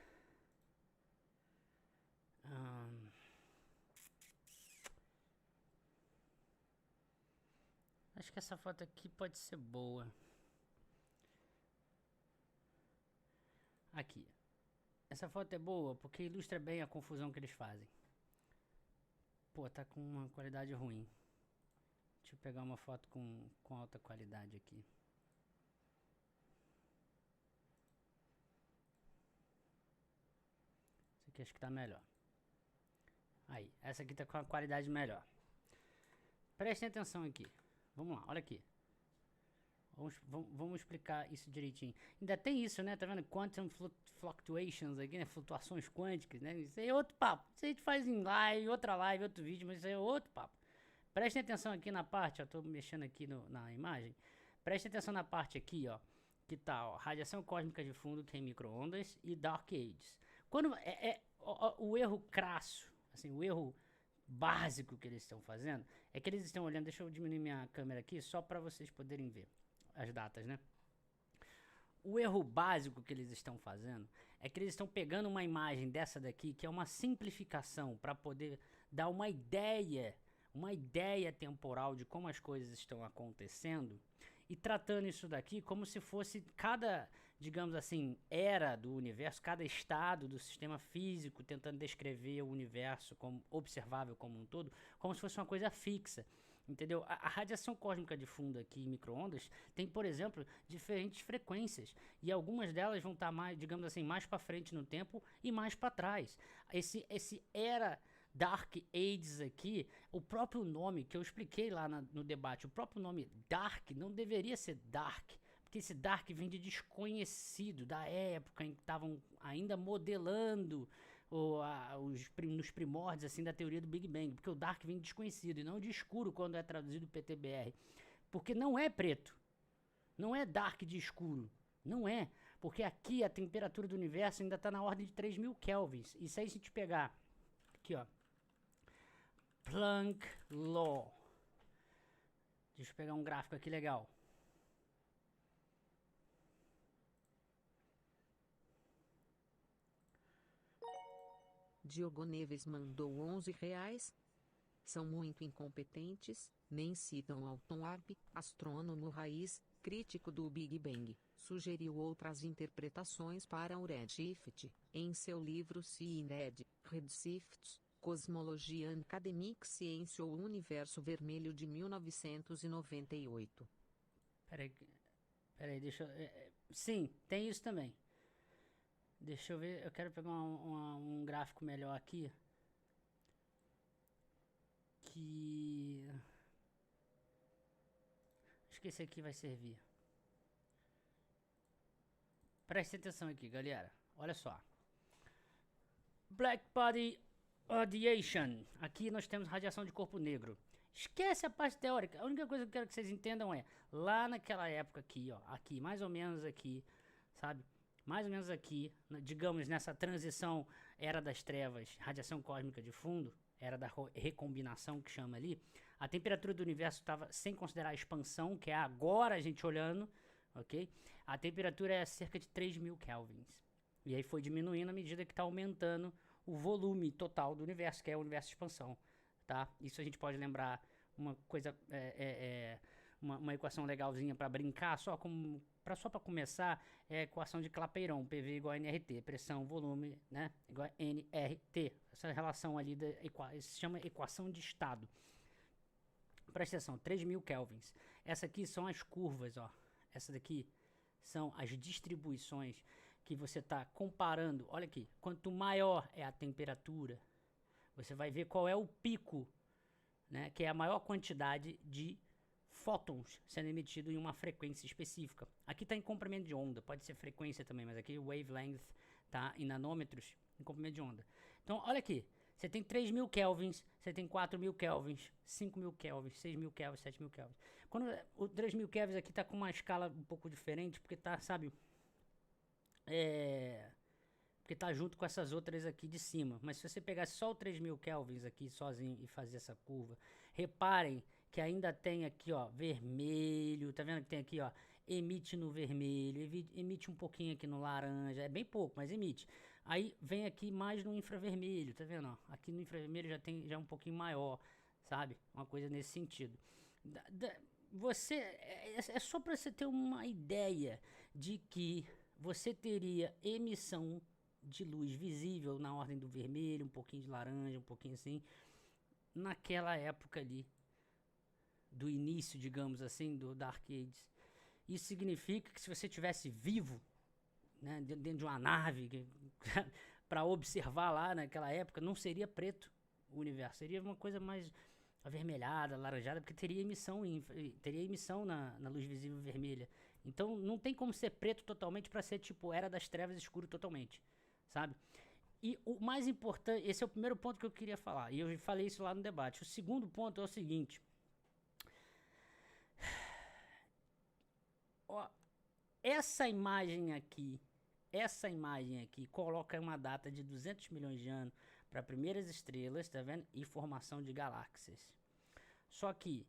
acho que essa foto aqui pode ser boa. Aqui. Essa foto é boa porque ilustra bem a confusão que eles fazem. Pô, tá com uma qualidade ruim. Deixa eu pegar uma foto com alta qualidade aqui. Essa aqui acho que tá melhor. Aí, essa aqui tá com a qualidade melhor. Prestem atenção aqui. Vamos lá, olha aqui. Vamos explicar isso direitinho. Ainda tem isso, né? Tá vendo? Quantum fluctuations aqui, né? Flutuações quânticas, né? Isso aí é outro papo. Isso a gente faz em live, outro vídeo, mas isso aí é outro papo. Prestem atenção aqui na parte, ó. Tô mexendo aqui na imagem. Prestem atenção na parte aqui, ó. Que tá, ó. Radiação cósmica de fundo, que é micro-ondas, e Dark Ages. Quando o erro crasso, assim, o erro básico que eles estão fazendo, é que eles estão olhando, deixa eu diminuir minha câmera aqui, só para vocês poderem ver as datas, né? O erro básico que eles estão fazendo é que eles estão pegando uma imagem dessa daqui, que é uma simplificação, para poder dar uma ideia temporal de como as coisas estão acontecendo, e tratando isso daqui como se fosse cada, digamos assim, era do universo, cada estado do sistema físico, tentando descrever o universo como observável como um todo, como se fosse uma coisa fixa. Entendeu? A radiação cósmica de fundo aqui em micro-ondas tem, por exemplo, diferentes frequências. E algumas delas vão estar mais, digamos assim, mais para frente no tempo e mais para trás. Esse era Dark Ages aqui, o próprio nome que eu expliquei lá no debate, o próprio nome Dark não deveria ser Dark. Porque esse Dark vem de desconhecido, da época em que estavam ainda modelando nos primórdios assim, da teoria do Big Bang. Porque o Dark vem de desconhecido e não de escuro quando é traduzido PTBR. Porque não é preto. Não é Dark de escuro. Não é. Porque aqui a temperatura do universo ainda está na ordem de 3.000 kelvins. E se a gente pegar aqui, ó, Planck Law. Deixa eu pegar um gráfico aqui legal. Diogo Neves mandou R$11. São muito incompetentes, nem citam Alton Arp, astrônomo raiz, crítico do Big Bang. Sugeriu outras interpretações para o Redshift, em seu livro Seeing Redshifts, Cosmologia Academic Science ou Universo Vermelho de 1998. Peraí, deixa eu... sim, tem isso também. Deixa eu ver, eu quero pegar um gráfico melhor aqui. Acho que esse aqui vai servir. Preste atenção aqui, galera. Olha só. Black Body Radiation. Aqui nós temos radiação de corpo negro. Esquece a parte teórica. A única coisa que eu quero que vocês entendam é, lá naquela época aqui, ó, aqui, mais ou menos aqui, sabe? Mais ou menos aqui, digamos, nessa transição era das trevas, radiação cósmica de fundo, era da recombinação que chama ali, a temperatura do universo estava, sem considerar a expansão, que é agora a gente olhando, ok? A temperatura é cerca de 3.000 kelvins. E aí foi diminuindo à medida que está aumentando o volume total do universo, que é o universo de expansão, tá? Isso a gente pode lembrar uma coisa, uma equação legalzinha para brincar, só para começar, é a equação de Clapeyron, PV igual a nRT, pressão, volume, né, igual a nRT. Essa relação ali, se chama equação de estado. Presta atenção, 3.000 kelvins. Essa aqui são as curvas, ó. Essa daqui são as distribuições que você está comparando. Olha aqui, quanto maior é a temperatura, você vai ver qual é o pico, né, que é a maior quantidade de fótons sendo emitido em uma frequência específica. Aqui está em comprimento de onda, pode ser frequência também, mas aqui wavelength tá em nanômetros, em comprimento de onda. Então, olha aqui, você tem 3.000 kelvins, você tem 4.000 kelvins, 5.000 kelvins, 6.000 kelvins, 7.000 kelvins. Quando o 3.000 kelvins aqui está com uma escala um pouco diferente, porque tá, sabe, porque tá junto com essas outras aqui de cima. Mas se você pegasse só o 3000 kelvins aqui sozinho e fazer essa curva, reparem que ainda tem aqui, ó, vermelho, tá vendo que tem aqui, ó, emite no vermelho, emite um pouquinho aqui no laranja, é bem pouco, mas emite. Aí vem aqui mais no infravermelho, tá vendo, ó? Aqui no infravermelho já é um pouquinho maior, sabe? Uma coisa nesse sentido. É só para você ter uma ideia de que você teria emissão de luz visível na ordem do vermelho, um pouquinho de laranja, um pouquinho assim, naquela época ali, do início, digamos assim, do Dark Ages. Isso significa que se você estivesse vivo, né, dentro de uma nave, para observar lá naquela época, não seria preto o universo, seria uma coisa mais avermelhada, alaranjada, porque teria emissão na luz visível vermelha. Então não tem como ser preto totalmente para ser tipo Era das Trevas escuro totalmente, sabe? E o mais importante, esse é o primeiro ponto que eu queria falar, e eu falei isso lá no debate. O segundo ponto é o seguinte: ó, essa imagem aqui coloca uma data de 200 milhões de anos para primeiras estrelas, tá vendo? E formação de galáxias. Só que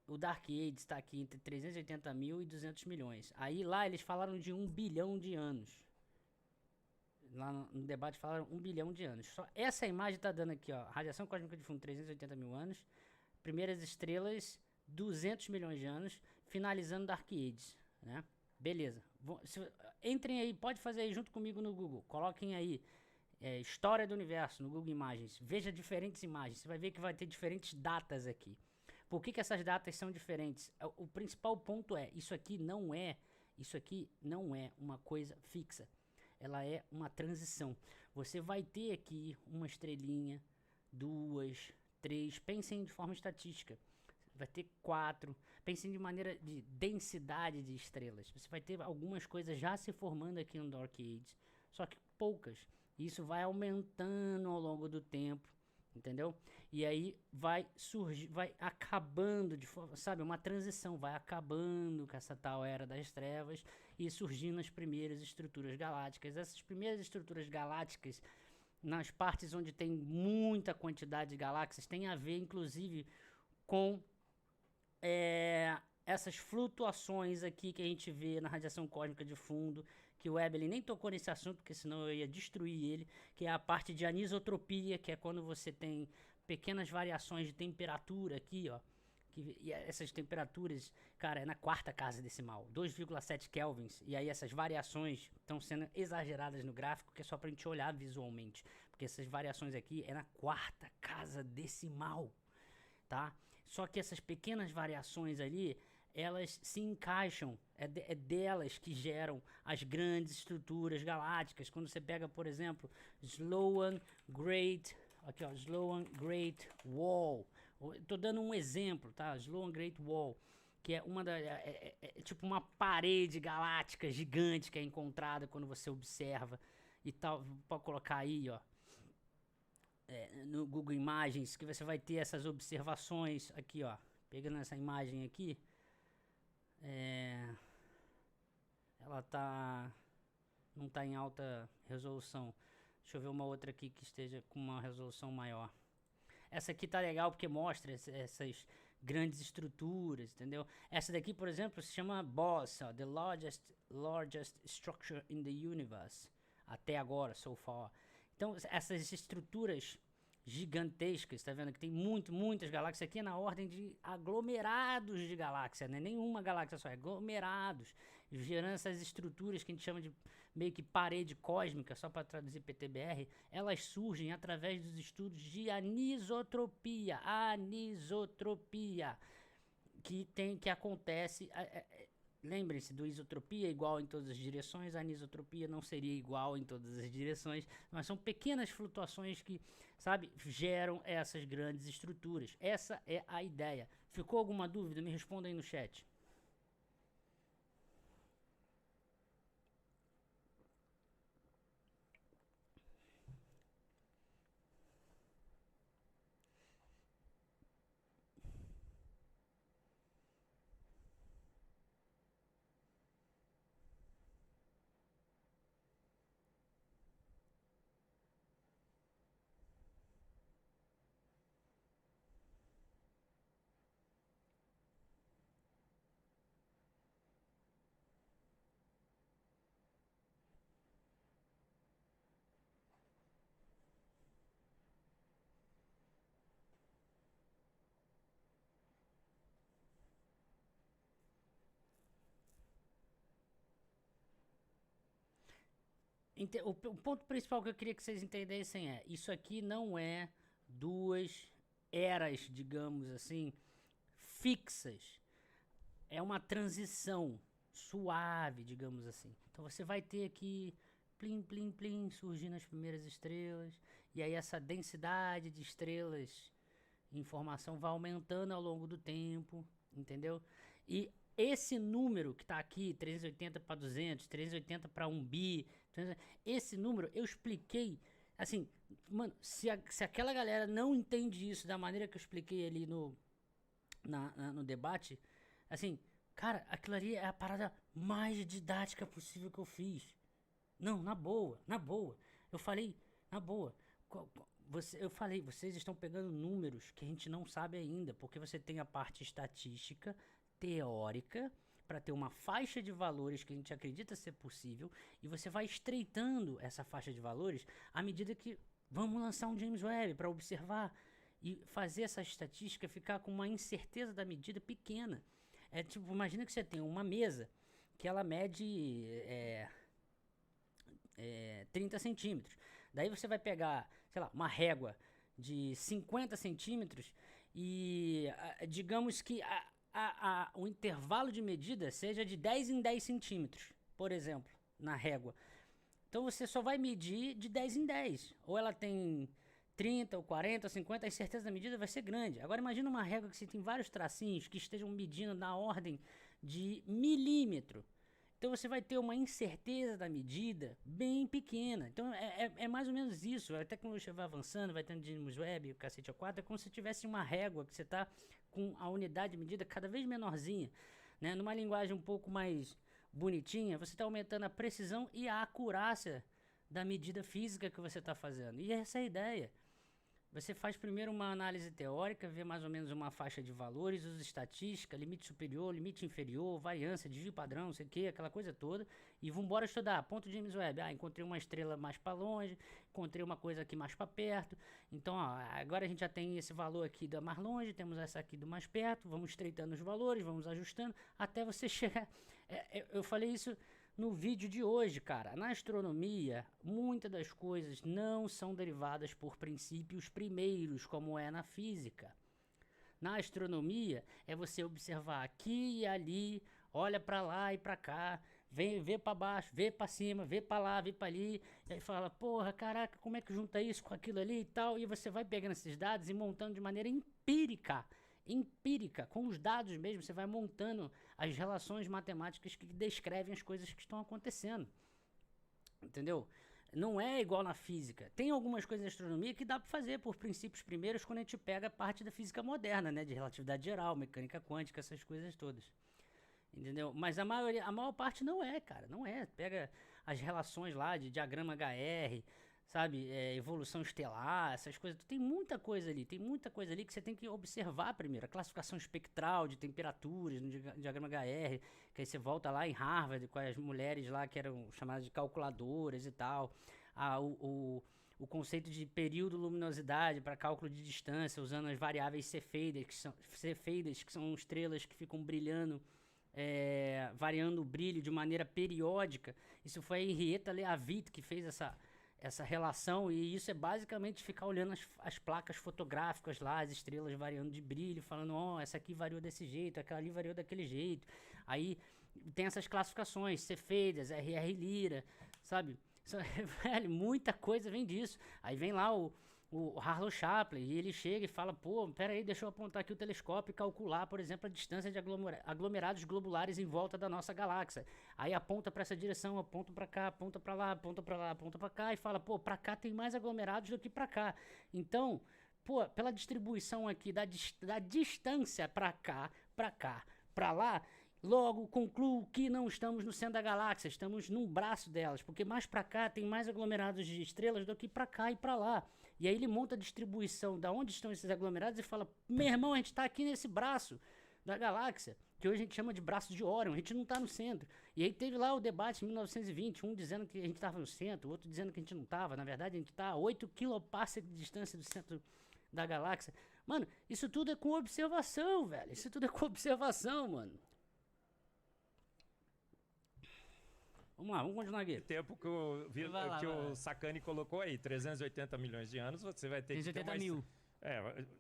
o Dark Age está aqui entre 380 mil e 200 milhões. Aí lá eles falaram de 1 bilhão de anos. Lá no debate falaram 1 bilhão de anos. Só essa imagem tá dando aqui, ó, radiação cósmica de fundo 380 mil anos, primeiras estrelas 200 milhões de anos, finalizando Dark Age, né? Beleza. Entrem aí, pode fazer aí junto comigo no Google. Coloquem aí História do Universo no Google Imagens. Veja diferentes imagens. Você vai ver que vai ter diferentes datas aqui. Por que essas datas são diferentes? O principal ponto é, isso aqui não é uma coisa fixa. Ela é uma transição. Você vai ter aqui uma estrelinha, 2, 3, pensem de forma estatística. Vai ter 4, pensem de maneira de densidade de estrelas. Você vai ter algumas coisas já se formando aqui no Dark Age, só que poucas. Isso vai aumentando ao longo do tempo, entendeu? E aí vai acabando de forma, sabe, uma transição, vai acabando com essa tal Era das Trevas e surgindo as primeiras estruturas galácticas. Essas primeiras estruturas galácticas, nas partes onde tem muita quantidade de galáxias, tem a ver, inclusive, com essas flutuações aqui que a gente vê na radiação cósmica de fundo, que o Webb nem tocou nesse assunto, porque senão eu ia destruir ele, que é a parte de anisotropia, que é quando você tem pequenas variações de temperatura aqui, ó. E essas temperaturas, cara, é na quarta casa decimal, 2,7 kelvins, e aí essas variações estão sendo exageradas no gráfico, que é só pra gente olhar visualmente, porque essas variações aqui é na quarta casa decimal, tá? Só que essas pequenas variações ali, elas se encaixam, é delas que geram as grandes estruturas galácticas. Quando você pega, por exemplo, Sloan Great Wall. Estou dando um exemplo, tá? Sloan Great Wall, que é tipo uma parede galáctica gigante que é encontrada quando você observa e tal. Pode colocar aí, ó. No Google Imagens, que você vai ter essas observações aqui, ó. Pegando essa imagem aqui, ela não tá em alta resolução. Deixa eu ver uma outra aqui que esteja com uma resolução maior. Essa aqui tá legal porque mostra essas grandes estruturas, entendeu? Essa daqui, por exemplo, se chama BOSS, ó, The Largest Structure in the Universe. Até agora, so far. Então, essas estruturas gigantescas, tá vendo? Que tem muitas galáxias. Aqui é na ordem de aglomerados de galáxias, não é nenhuma galáxia só, é aglomerados. Gerando essas estruturas que a gente chama de meio que parede cósmica, só para traduzir PTBR, elas surgem através dos estudos de anisotropia. Anisotropia. Que acontece... Lembrem-se do isotropia igual em todas as direções, a anisotropia não seria igual em todas as direções, mas são pequenas flutuações que, sabe, geram essas grandes estruturas. Essa é a ideia. Ficou alguma dúvida? Me responda aí no chat. O ponto principal que eu queria que vocês entendessem é, isso aqui não é duas eras, digamos assim, fixas. É uma transição suave, digamos assim. Então você vai ter aqui, plim, plim, plim, surgindo as primeiras estrelas, e aí essa densidade de estrelas em formação vai aumentando ao longo do tempo, entendeu? E esse número que tá aqui, 380 para 200, 380 para 1 bi, esse número eu expliquei, assim, mano, se aquela galera não entende isso da maneira que eu expliquei ali no debate, assim, cara, aquilo ali é a parada mais didática possível que eu fiz. Não, na boa. Eu falei, na boa. Eu falei, vocês estão pegando números que a gente não sabe ainda, porque você tem a parte estatística, teórica, para ter uma faixa de valores que a gente acredita ser possível, e você vai estreitando essa faixa de valores à medida que vamos lançar um James Webb para observar e fazer essa estatística ficar com uma incerteza da medida pequena. É tipo, imagina que você tem uma mesa que ela mede 30 centímetros. Daí você vai pegar, sei lá, uma régua de 50 centímetros e digamos que o intervalo de medida seja de 10 em 10 centímetros, por exemplo, na régua. Então você só vai medir de 10 em 10. Ou ela tem 30, ou 40, ou 50, a incerteza da medida vai ser grande. Agora imagina uma régua que você tem vários tracinhos que estejam medindo na ordem de milímetro. Então você vai ter uma incerteza da medida bem pequena. Então é mais ou menos isso. A tecnologia vai avançando, vai tendo James Webb, o cacete A4, é como se tivesse uma régua que você está com a unidade de medida cada vez menorzinha, né? Numa linguagem um pouco mais bonitinha, você está aumentando a precisão e a acurácia da medida física que você está fazendo. E essa é a ideia. Você faz primeiro uma análise teórica, vê mais ou menos uma faixa de valores, usa estatística, limite superior, limite inferior, variância, desvio padrão, não sei o que, aquela coisa toda, e vambora estudar. Ponto de James Webb. Encontrei uma estrela mais para longe, encontrei uma coisa aqui mais para perto. Então, agora a gente já tem esse valor aqui da mais longe, temos essa aqui do mais perto, vamos estreitando os valores, vamos ajustando, até você chegar... eu falei isso no vídeo de hoje, cara. Na astronomia, muitas das coisas não são derivadas por princípios primeiros, como é na física. Na astronomia, é você observar aqui e ali, olha para lá e para cá, vê para baixo, vê para cima, vê para lá, vê para ali, e aí fala, porra, caraca, como é que junta isso com aquilo ali e tal, e você vai pegando esses dados e montando de maneira empírica, com os dados mesmo, você vai montando as relações matemáticas que descrevem as coisas que estão acontecendo, entendeu? Não é igual na física. Tem algumas coisas na astronomia que dá para fazer por princípios primeiros quando a gente pega a parte da física moderna, né, de relatividade geral, mecânica quântica, essas coisas todas, entendeu? Mas a maior parte não é, cara, não é. Pega as relações lá de diagrama HR, sabe, evolução estelar, essas coisas, tem muita coisa ali que você tem que observar primeiro, a classificação espectral de temperaturas no diagrama HR, que aí você volta lá em Harvard com as mulheres lá que eram chamadas de calculadoras e tal, o conceito de período luminosidade para cálculo de distância, usando as variáveis Cepheiders, que são estrelas que ficam brilhando, variando o brilho de maneira periódica. Isso foi a Henrietta Leavitt que fez essa relação, e isso é basicamente ficar olhando as placas fotográficas lá, as estrelas variando de brilho, falando, essa aqui variou desse jeito, aquela ali variou daquele jeito. Aí tem essas classificações, Cepheiders, RR Lyra, sabe? Velho, muita coisa vem disso. Aí vem lá o Harlow Shapley, e ele chega e fala, pô, peraí, deixa eu apontar aqui o telescópio e calcular, por exemplo, a distância de aglomerados globulares em volta da nossa galáxia. Aí aponta para essa direção, aponta para cá, aponta para lá, aponta para lá, aponta para cá, e fala, pô, para cá tem mais aglomerados do que para cá. Então, pô, pela distribuição aqui da distância para cá, para lá, logo concluo que não estamos no centro da galáxia, estamos num braço delas, porque mais para cá tem mais aglomerados de estrelas do que para cá e para lá. E aí ele monta a distribuição da onde estão esses aglomerados e fala, meu irmão, a gente está aqui nesse braço da galáxia, que hoje a gente chama de braço de Órion, a gente não está no centro. E aí teve lá o debate em 1920, um dizendo que a gente estava no centro, o outro dizendo que a gente não estava. Na verdade, a gente está a 8 kPa de distância do centro da galáxia. Mano, isso tudo é com observação, velho. Isso tudo é com observação, mano. Vamos lá, vamos continuar aqui. Tempo que Vai lá, vai lá. o Sacani colocou aí, 380 milhões de anos, você vai ter que ter 380 mais... mil.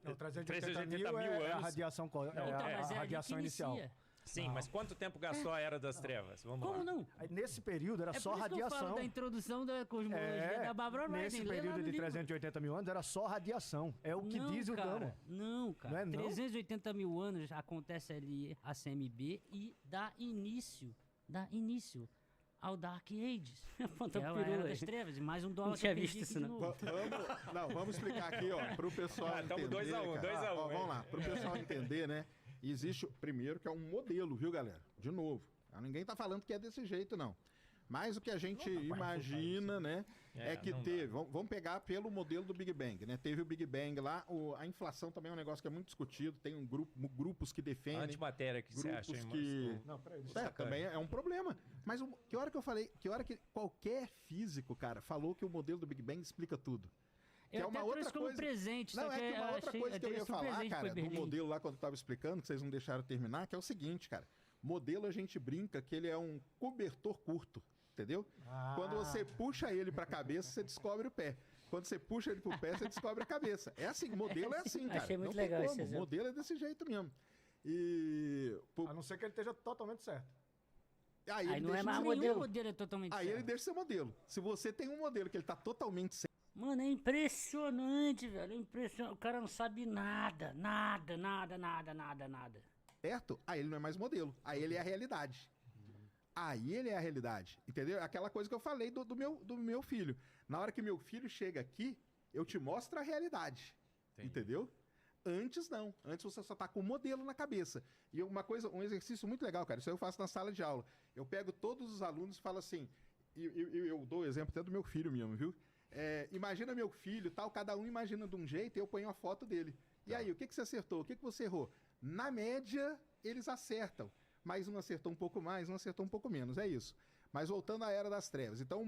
Não, 380 mil é a radiação, Então, mas a é ali que radiação inicial. inicia. Sim, mas quanto tempo gastou a Era das Trevas? Vamos Como lá. não? Aí, nesse período era É só por isso que eu falo radiação. da introdução da cosmologia da Barbara Wright. Nesse lê lá período no de livro. 380 mil anos era só radiação. É o que Não, diz o cara, Gama. Não, cara. Não é não? 380 mil anos acontece ali a CMB e dá início ao Dark Ages. Que é a Era das Trevas. E mais um dólar Não que tinha eu perdi visto aqui isso, de não. novo. Vamos explicar aqui, ó, pro pessoal entender. Tamo 2 a 1, cara. 2 a 1. Ó, vamos lá, pro pessoal entender, né? Existe, primeiro, que é um modelo, viu, galera? De novo. Ninguém tá falando que é desse jeito, não. Mas o que a gente imagina, né, é que teve... Vamos pegar pelo modelo do Big Bang, né? Teve o Big Bang lá, a inflação também é um negócio que é muito discutido, tem grupos que defendem... Antimatéria, que você acha, hein, que... Não, peraí. também é um problema. Mas que hora que eu falei... Que hora que qualquer físico, cara, falou que o modelo do Big Bang explica tudo? Que Eu é até uma outra trouxe como coisa... presente, Não, só que é que uma eu outra achei- coisa que eu ia trouxe um falar, presente cara, pro do Berlim. modelo lá, quando eu tava explicando, que vocês não deixaram terminar, que é o seguinte, cara. Modelo a gente brinca que ele é um cobertor curto, entendeu? Quando você puxa ele pra cabeça, você descobre o pé. Quando você puxa ele pro pé, você descobre a cabeça. É assim, modelo é assim, cara. Achei muito não tem legal esse como. exemplo. Modelo é desse jeito mesmo. E... A não ser que ele esteja totalmente certo. Aí, Aí ele não é deixa mais de ser modelo. modelo. Modelo é totalmente Aí certo. ele deixa de ser modelo. Se você tem um modelo que ele tá totalmente certo, Mano, é impressionante, velho. É impressionante. O cara não sabe nada. Nada. aí ele não é mais modelo. Aí ele é a realidade. Aí ele é a realidade. Entendeu? Aquela coisa que eu falei do meu filho. Na hora que meu filho chega aqui, eu te mostro a realidade. Entendeu? Antes não. Antes você só tá com o modelo na cabeça. E um exercício muito legal, cara. Isso aí eu faço na sala de aula. Eu pego todos os alunos e falo assim. Eu dou o exemplo até do meu filho mesmo, viu? Imagina meu filho, tal, cada um imagina de um jeito e eu ponho a foto dele. E aí, o que você acertou? O que você errou? Na média, eles acertam. Mas um acertou um pouco mais, um acertou um pouco menos. É isso. Mas voltando à Era das Trevas. Então,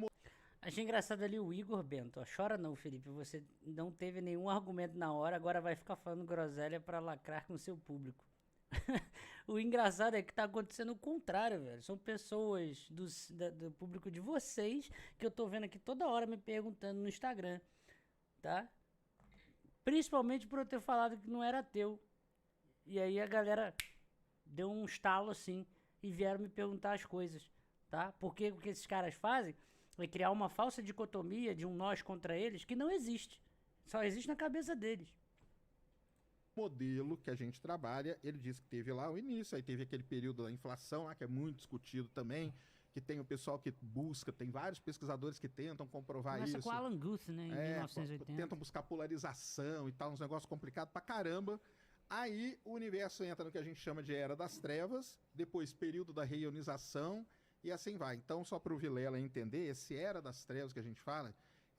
Achei engraçado ali o Igor Bento. Ó, chora não, Felipe. Você não teve nenhum argumento na hora, agora vai ficar falando groselha pra lacrar com o seu público. O engraçado é que tá acontecendo o contrário, velho. São pessoas do público de vocês que eu tô vendo aqui toda hora me perguntando no Instagram, tá? Principalmente por eu ter falado que não era teu. E aí a galera deu um estalo assim e vieram me perguntar as coisas, tá? Porque o que esses caras fazem é criar uma falsa dicotomia de um nós contra eles que não existe. Só existe na cabeça deles. modelo que a gente trabalha, ele disse que teve lá o início, aí teve aquele período da inflação lá, que é muito discutido também, que tem o pessoal que busca, tem vários pesquisadores que tentam comprovar Começa isso. com Alan Guth, né, em 1980. Tentam buscar polarização e tal, uns negócios complicados pra caramba. Aí o universo entra no que a gente chama de Era das Trevas, depois período da reionização e assim vai. Então, só para o Vilela entender, esse Era das Trevas que a gente fala,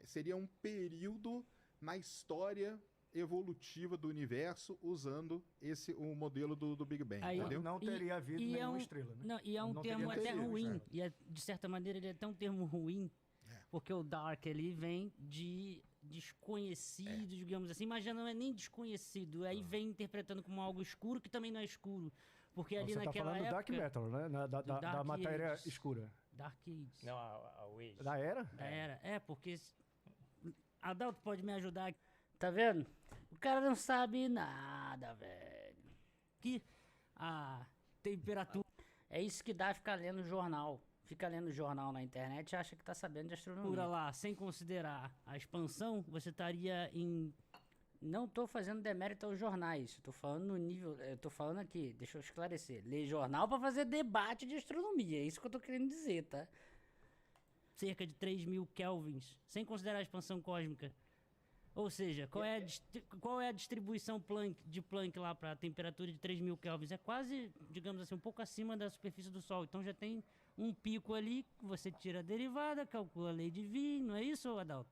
seria um período na história evolutiva do universo usando o modelo do Big Bang, Aí, entendeu? Não teria havido nenhuma estrela, né? Não, e é um Não termo teria até havido, ruim. né? E de certa maneira ele é até um termo ruim, porque o dark ali vem de desconhecido, digamos assim, mas já não é nem desconhecido. Aí vem interpretando como algo escuro que também não é escuro. Porque ali Você tá naquela falando do época... Dark Metal, né? Da Dark matéria Ages. escura. Dark Ages. Não, a Wage. Da Era? Da Era. É, porque... Adalto pode me ajudar. Tá vendo? O cara não sabe nada, velho. Que a temperatura... É isso que dá ficar lendo jornal. Fica lendo jornal na internet e acha que tá sabendo de astronomia. Lá, sem considerar a expansão, você estaria em... Não tô fazendo demérito aos jornais. Tô falando no nível... Eu tô falando aqui, deixa eu esclarecer. Ler jornal pra fazer debate de astronomia. É isso que eu tô querendo dizer, tá? Cerca de 3.000 kelvins, sem considerar a expansão cósmica. Ou seja, qual é a distribuição de Planck lá para a temperatura de 3.000 kelvins? É quase, digamos assim, um pouco acima da superfície do Sol. Então já tem um pico ali, você tira a derivada, calcula a lei de Wien, não é isso, Adalto?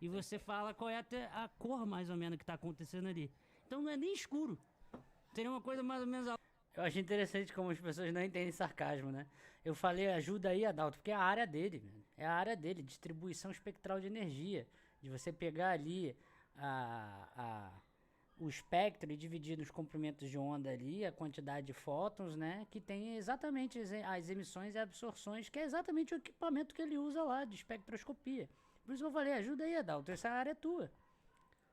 E você fala qual é a cor mais ou menos que está acontecendo ali. Então não é nem escuro. Seria uma coisa mais ou menos... Eu acho interessante como as pessoas não entendem sarcasmo, né? Eu falei, ajuda aí, Adalto, porque é a área dele, mano. É a área dele, distribuição espectral de energia. De você pegar ali o espectro e dividir nos comprimentos de onda ali, a quantidade de fótons, né? Que tem exatamente as emissões e absorções, que é exatamente o equipamento que ele usa lá, de espectroscopia. Por isso que eu falei, ajuda aí, Adalto, essa área é tua.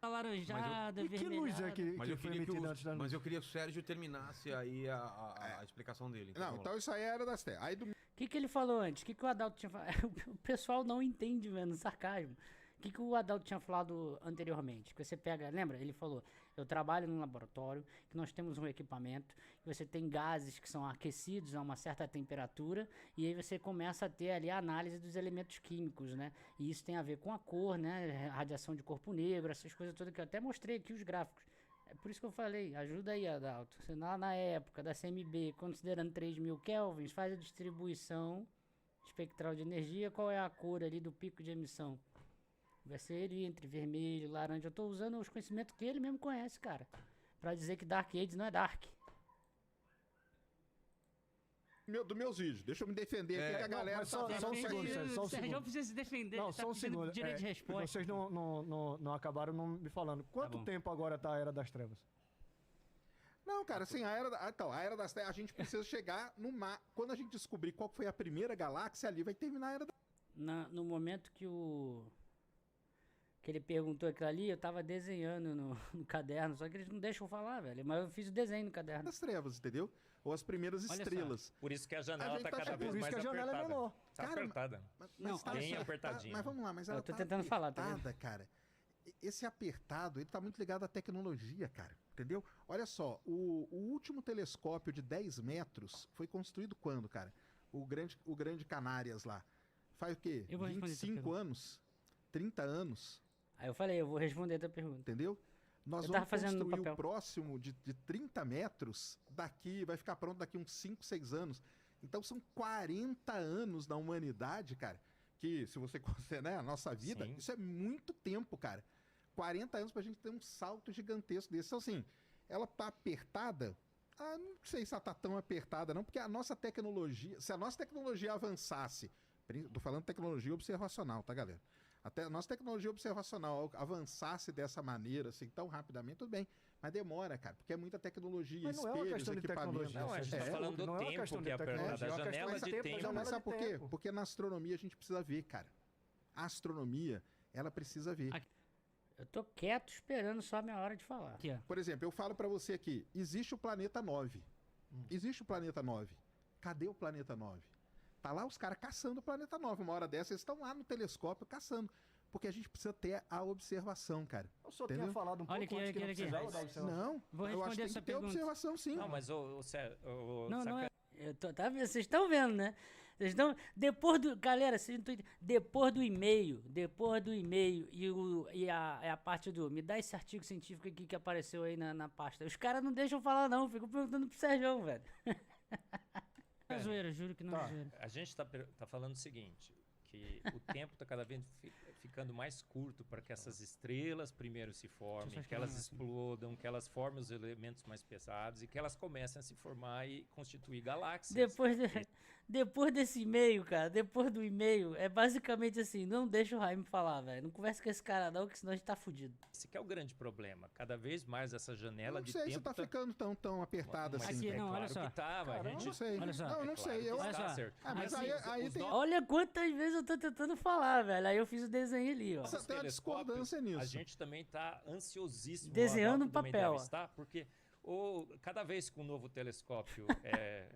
Alaranjada, E que luz é que, Mas que eu, foi queria que emitida antes da mas eu queria que o Sérgio terminasse aí a explicação dele. Não, vamos então lá. isso aí era das terras. Aí do O que ele falou antes? O que o Adalto tinha falado? O pessoal não entende, mano, sarcasmo. O que o Adalto tinha falado anteriormente? Que você pega, lembra? Ele falou, eu trabalho num laboratório, que nós temos um equipamento, que você tem gases que são aquecidos a uma certa temperatura, e aí você começa a ter ali a análise dos elementos químicos, né? E isso tem a ver com a cor, né? Radiação de corpo negro, essas coisas todas que eu até mostrei aqui os gráficos. É por isso que eu falei, ajuda aí, Adalto. Você na época da CMB, considerando 3.000 kelvins, faz a distribuição espectral de energia, qual é a cor ali do pico de emissão? Vai ser ele entre vermelho, laranja. Eu tô usando os conhecimentos que ele mesmo conhece, cara. Pra dizer que Dark Ages não é Dark. dos meus vídeos. Deixa eu me defender aqui que a galera mas só um segundo, Sérgio, só um Sérgio segundo. precisa se defender. Não, ele só um pedindo segundo. direito de resposta. Vocês não acabaram não me falando. Quanto bom. tempo agora tá a Era das Trevas? Não, cara, assim, a Era das Terras, a gente precisa chegar no mar. Quando a gente descobrir qual foi a primeira galáxia, ali vai terminar a Era das No momento que ele perguntou aquilo ali, eu tava desenhando no caderno, só que eles não deixam eu falar, velho. Mas eu fiz o desenho no caderno. Trevas, entendeu? Ou as primeiras Olha só. estrelas. Por isso que a A janela gente tá tá cada chegando- vez Por isso mais que a janela é apertada. menor. Tá Cara, apertada. Não, tá olha bem só. apertadinho. Mas vamos lá, mas Eu ela tô tá tentando falar, tá vendo? apertada, cara. Esse apertado, ele tá muito ligado à tecnologia, cara. Entendeu? Olha só, o último telescópio de 10 metros foi construído quando, cara? O grande Canárias lá. Faz o quê? Eu vou responder essa 25 pergunta. anos? 30 anos? Aí eu falei, eu vou responder a tua pergunta. Entendeu? Nós Eu tava vamos fazendo no construir papel. o próximo de 30 metros daqui, vai ficar pronto daqui uns 5, 6 anos. Então são 40 anos da humanidade, cara. Que se você considerar, né, a nossa vida, Sim. isso é muito tempo, cara. 40 anos pra gente ter um salto gigantesco desse. Então assim, ela tá apertada? Ah, não sei se ela tá tão apertada não, porque a nossa tecnologia, se a nossa tecnologia avançasse, tô falando tecnologia observacional, tá, galera? Até a nossa tecnologia observacional avançasse dessa maneira, assim, tão rapidamente, tudo bem. Mas demora, cara, porque é muita tecnologia, Mas não é uma espelhos, questão de equipamentos. tecnologia. Não, a gente tá É, falando do não é uma tempo questão que de é apertada. tecnologia, é A uma janela questão de de tempo. Não, mas de sabe por quê? tempo. Porque na astronomia a gente precisa ver, cara. A astronomia, ela precisa ver. Aqui. Eu tô quieto esperando só a minha hora de falar. Aqui, ó. Por exemplo, eu falo pra você aqui, existe o planeta 9. Existe o planeta 9. Cadê o planeta 9? Tá lá os caras caçando o planeta 9. Uma hora dessa, eles estão lá no telescópio caçando. Porque a gente precisa ter a observação, cara. Eu só Entendeu? tinha falado um Olha pouco aqui, antes que não olha aqui. precisava da observação. Não, Vou eu acho que responder tem essa que ter pergunta. observação, sim. Não, mas Não é. Tá vendo? Vocês estão vendo, né? Vocês estão. Depois do. Galera, vocês não estão entendendo. Depois do e-mail e a parte do. Me dá esse artigo científico aqui que apareceu aí na pasta. Os caras não deixam falar, não. Ficam perguntando pro Sérgio, velho. É zoeira, juro que não é zoeira. A gente tá falando o seguinte, que o tempo tá cada vez ficando mais curto para que essas estrelas primeiro se formem, que elas explodam, que elas formem os elementos mais pesados e que elas comecem a se formar e constituir galáxias. Depois desse e-mail, cara, depois do e-mail, é basicamente assim, não deixa o Jaime falar, velho. Não conversa com esse cara não, que senão a gente tá fudido. Esse que é o grande problema. Cada vez mais essa janela Não de sei tempo se tá ficando tão apertada Mas assim. Aqui, não, olha claro só. que tava, a gente... Não sei. Olha só. Não, não É sei. claro Eu... que Olha está só. certo. Ah, mas Assim, aí os tem... nossos Olha quantas vezes eu tô tentando falar, velho. Aí eu fiz o desenho ali, ó. Nossa, tem uma telescópios, discordância nisso. A gente também tá ansiosíssimo. Desenhando o no Adalto também papel, deve ó. estar, porque cada vez que um novo telescópio é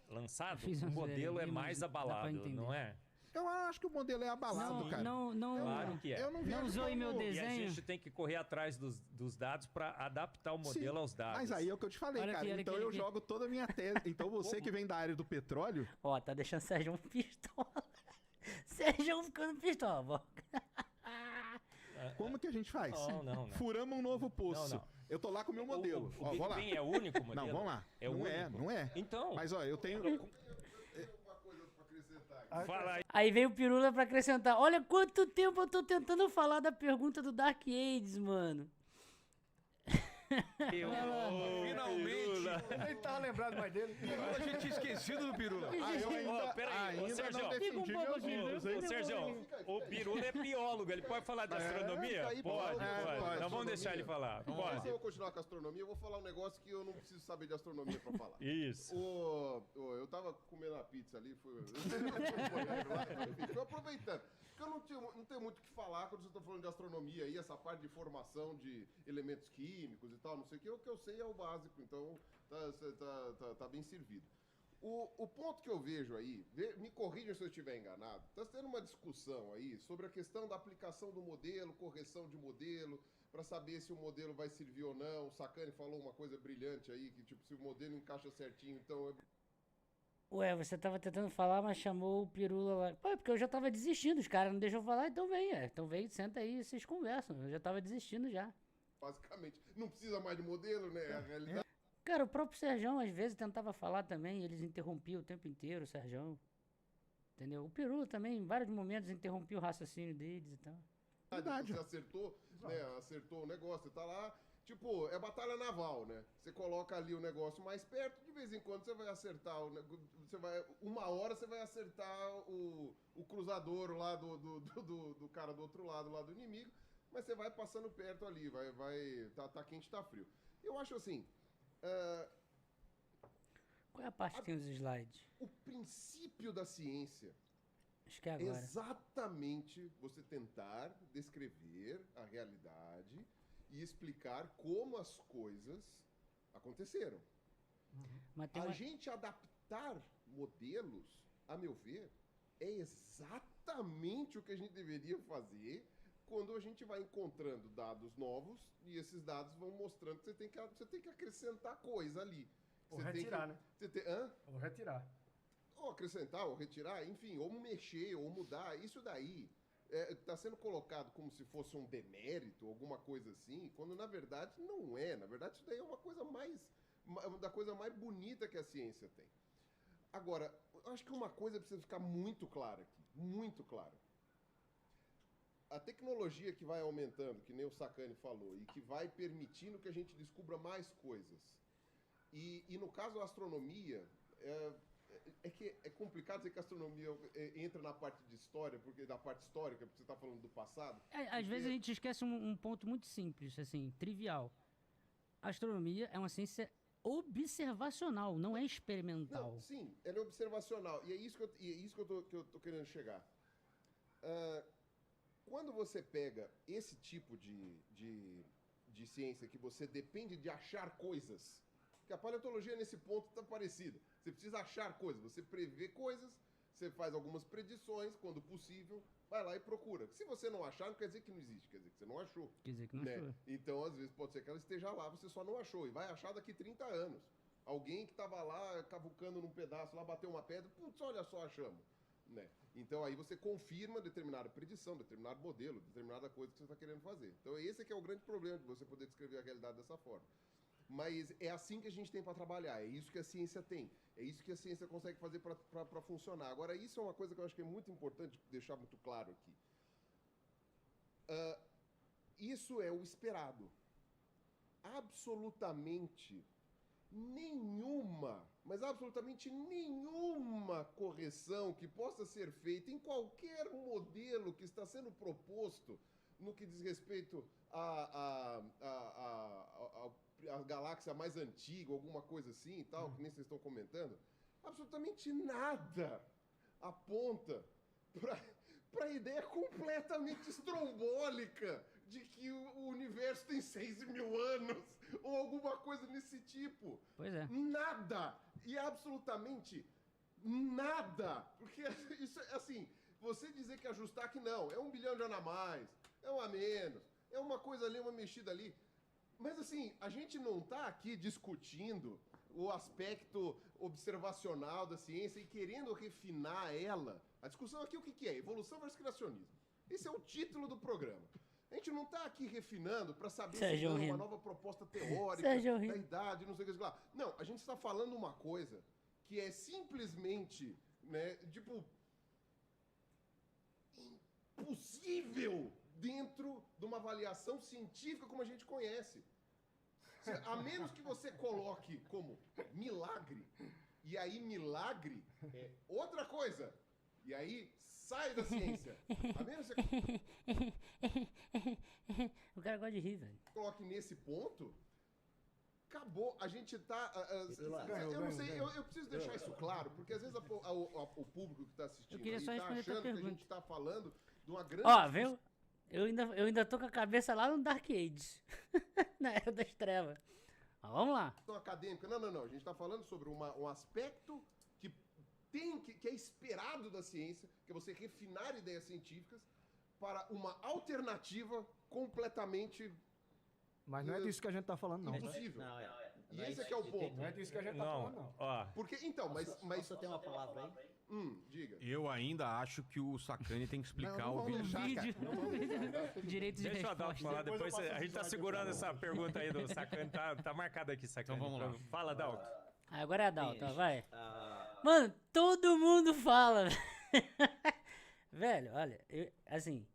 lançado, Fiz o uma modelo zoeira é ali, mais mas dá pra abalado, entender. não é? Eu acho que o modelo é abalado, cara. Não, Claro que é. Eu não não vejo zoe meu como- E a desenho. gente tem que correr atrás dos dados para adaptar o modelo aos dados. Mas aí é o que eu te falei, Olha cara. aqui, olha Então aqui, eu olha aqui. jogo toda a minha tese. Então você que vem da área do petróleo, Ó, tá deixando o Sérgio pistola. Sérgio ficando pistola, ó. como que a gente faz? Não. Furamos um novo poço. Não. Eu tô lá com o meu modelo. O Ó, Big vou lá. Bang é o único modelo? Não, vamos lá. É o não é, único? não é. Então, Mas ó, eu tenho. fala aí. Aí veio o Pirula pra acrescentar. Olha quanto tempo eu tô tentando falar da pergunta do Dark Ages, mano. Finalmente. Nem tava lembrado mais dele. A gente tinha esquecido do Pirula. Peraí, ô, ainda Sérgio. não defendi meus ídolos, hein? Ô, Sérgio, o Pirula é biólogo, ele pode falar de astronomia? aí Pode. pode. Então vamos deixar ele falar. Antes Pode. eu vou continuar com a astronomia, eu vou falar um negócio que eu não preciso saber de astronomia pra falar. Isso. Eu tava comendo a pizza ali, fui aproveitando. Porque eu não tenho muito o que falar quando você tá falando de astronomia aí, essa parte de formação de elementos químicos e tal, não sei o que eu sei é o básico, então tá bem servido. O ponto que eu vejo aí, me corrijam se eu estiver enganado, está tendo uma discussão aí sobre a questão da aplicação do modelo, correção de modelo, para saber se o modelo vai servir ou não. O Sacani falou uma coisa brilhante aí, que tipo, se o modelo encaixa certinho, então... Ué, você tava tentando falar, mas chamou o Pirula lá. Pô, é porque eu já tava desistindo, os caras não deixam eu falar, então vem, Então vem, senta aí e vocês conversam. Eu já tava desistindo já. Basicamente, não precisa mais de modelo, né? A realidade... Cara, o próprio Serjão às vezes tentava falar também, eles interrompiam o tempo inteiro, o Serjão. Entendeu? O Pirula também, em vários momentos, interrompia o raciocínio deles e tal. Você acertou, né? Acertou o negócio, você tá lá... Tipo, é batalha naval, né? Você coloca ali o negócio mais perto, de vez em quando você vai acertar uma hora você vai acertar o cruzador lá do cara do outro lado, lá do inimigo, mas você vai passando perto ali, tá quente, tá frio. Eu acho assim... Qual é a parte que tem os slides? O princípio da ciência Acho que é agora. exatamente você tentar descrever a realidade e explicar como as coisas aconteceram. Mas tem A uma... gente adaptar modelos, a meu ver, é exatamente o que a gente deveria fazer quando a gente vai encontrando dados novos e esses dados vão mostrando que você tem que acrescentar coisa ali. Ou retirar, né? Ou retirar. Ou acrescentar, ou retirar, enfim, ou mexer, ou mudar. Isso daí está sendo colocado como se fosse um demérito, alguma coisa assim, quando na verdade não é. Na verdade, isso daí é uma coisa mais bonita que a ciência tem. Agora, eu acho que uma coisa precisa ficar muito clara aqui, muito clara. A tecnologia que vai aumentando, que nem o Sacani falou, e que vai permitindo que a gente descubra mais coisas. E no caso da astronomia, é complicado dizer que a astronomia entra na parte de história, da parte histórica, porque você está falando do passado. Às vezes a gente esquece um ponto muito simples, assim, trivial. A astronomia é uma ciência observacional, não é experimental. Não, sim, ela é observacional. E é isso que eu tô querendo chegar. Quando você pega esse tipo de ciência que você depende de achar coisas, que a paleontologia nesse ponto está parecida. Você precisa achar coisas, você prevê coisas, você faz algumas predições, quando possível, vai lá e procura. Se você não achar, não quer dizer que não existe, quer dizer que você não achou. Quer dizer que não achou. Então, às vezes, pode ser que ela esteja lá, você só não achou, e vai achar daqui 30 anos. Alguém que estava lá, cavucando num pedaço, lá bateu uma pedra, putz, olha só, achamos. Né? Então, aí você confirma determinada predição, determinado modelo, determinada coisa que você está querendo fazer. Então, esse é o grande problema de você poder descrever a realidade dessa forma. Mas é assim que a gente tem para trabalhar, é isso que a ciência tem, é isso que a ciência consegue fazer para funcionar. Agora, isso é uma coisa que eu acho que é muito importante deixar muito claro aqui. Isso é o esperado. Absolutamente nenhuma, mas absolutamente nenhuma correção que possa ser feita em qualquer modelo que está sendo proposto no que diz respeito a galáxia mais antiga, alguma coisa assim e tal, que nem vocês estão comentando, absolutamente nada aponta para a ideia completamente estrombólica de que o universo tem 6.000 anos ou alguma coisa nesse tipo. Pois é. Nada! E absolutamente nada! Porque isso é assim, você dizer que ajustar que não, é 1 bilhão de anos a mais, é um a menos, é uma coisa ali, uma mexida ali. Mas assim, a gente não está aqui discutindo o aspecto observacional da ciência e querendo refinar ela. A discussão aqui o que é? Evolução versus criacionismo. Esse é o título do programa. A gente não está aqui refinando para saber se é uma nova proposta teórica da idade, não sei o que lá. Não, a gente está falando uma coisa que é simplesmente, né, tipo, impossível dentro de uma avaliação científica como a gente conhece. A menos que você coloque como milagre, e aí milagre é outra coisa. E aí sai da ciência. A menos que você O cara gosta de rir, velho. coloque nesse ponto, acabou. A gente tá. Ganhou, eu não sei, ganhou. eu preciso deixar isso claro, porque às vezes o público que tá assistindo Eu queria aí só tá responder a tua achando que a pergunta. gente tá falando de uma grande. Ó, viu? Eu ainda tô com a cabeça lá no Dark Age. Na Era das Trevas. Mas vamos lá. Discussão acadêmica. Não. A gente está falando sobre um aspecto que é esperado da ciência, que é você refinar ideias científicas para uma alternativa completamente Mas não é disso que a gente tá falando, não. impossível. Não, E esse é que é o ponto. Não é disso que a gente tá falando, não. Ó, Porque, então, mas Posso ter uma palavra aí? diga. Eu ainda acho que o Sacani tem que explicar Não o vamos vídeo. deixar, vídeo. cara. Não vamos deixar. Direito de deixa o Adalto resposta. falar, Depois eu depois passo a esse gente tá slide segurando pra essa pergunta aí do Sacani, tá marcada aqui, Sacani. Então vamos lá. Fala, Adalto. Agora é Adalto, ó, vai. Ah, Mano, todo mundo fala. Velho, olha, assim,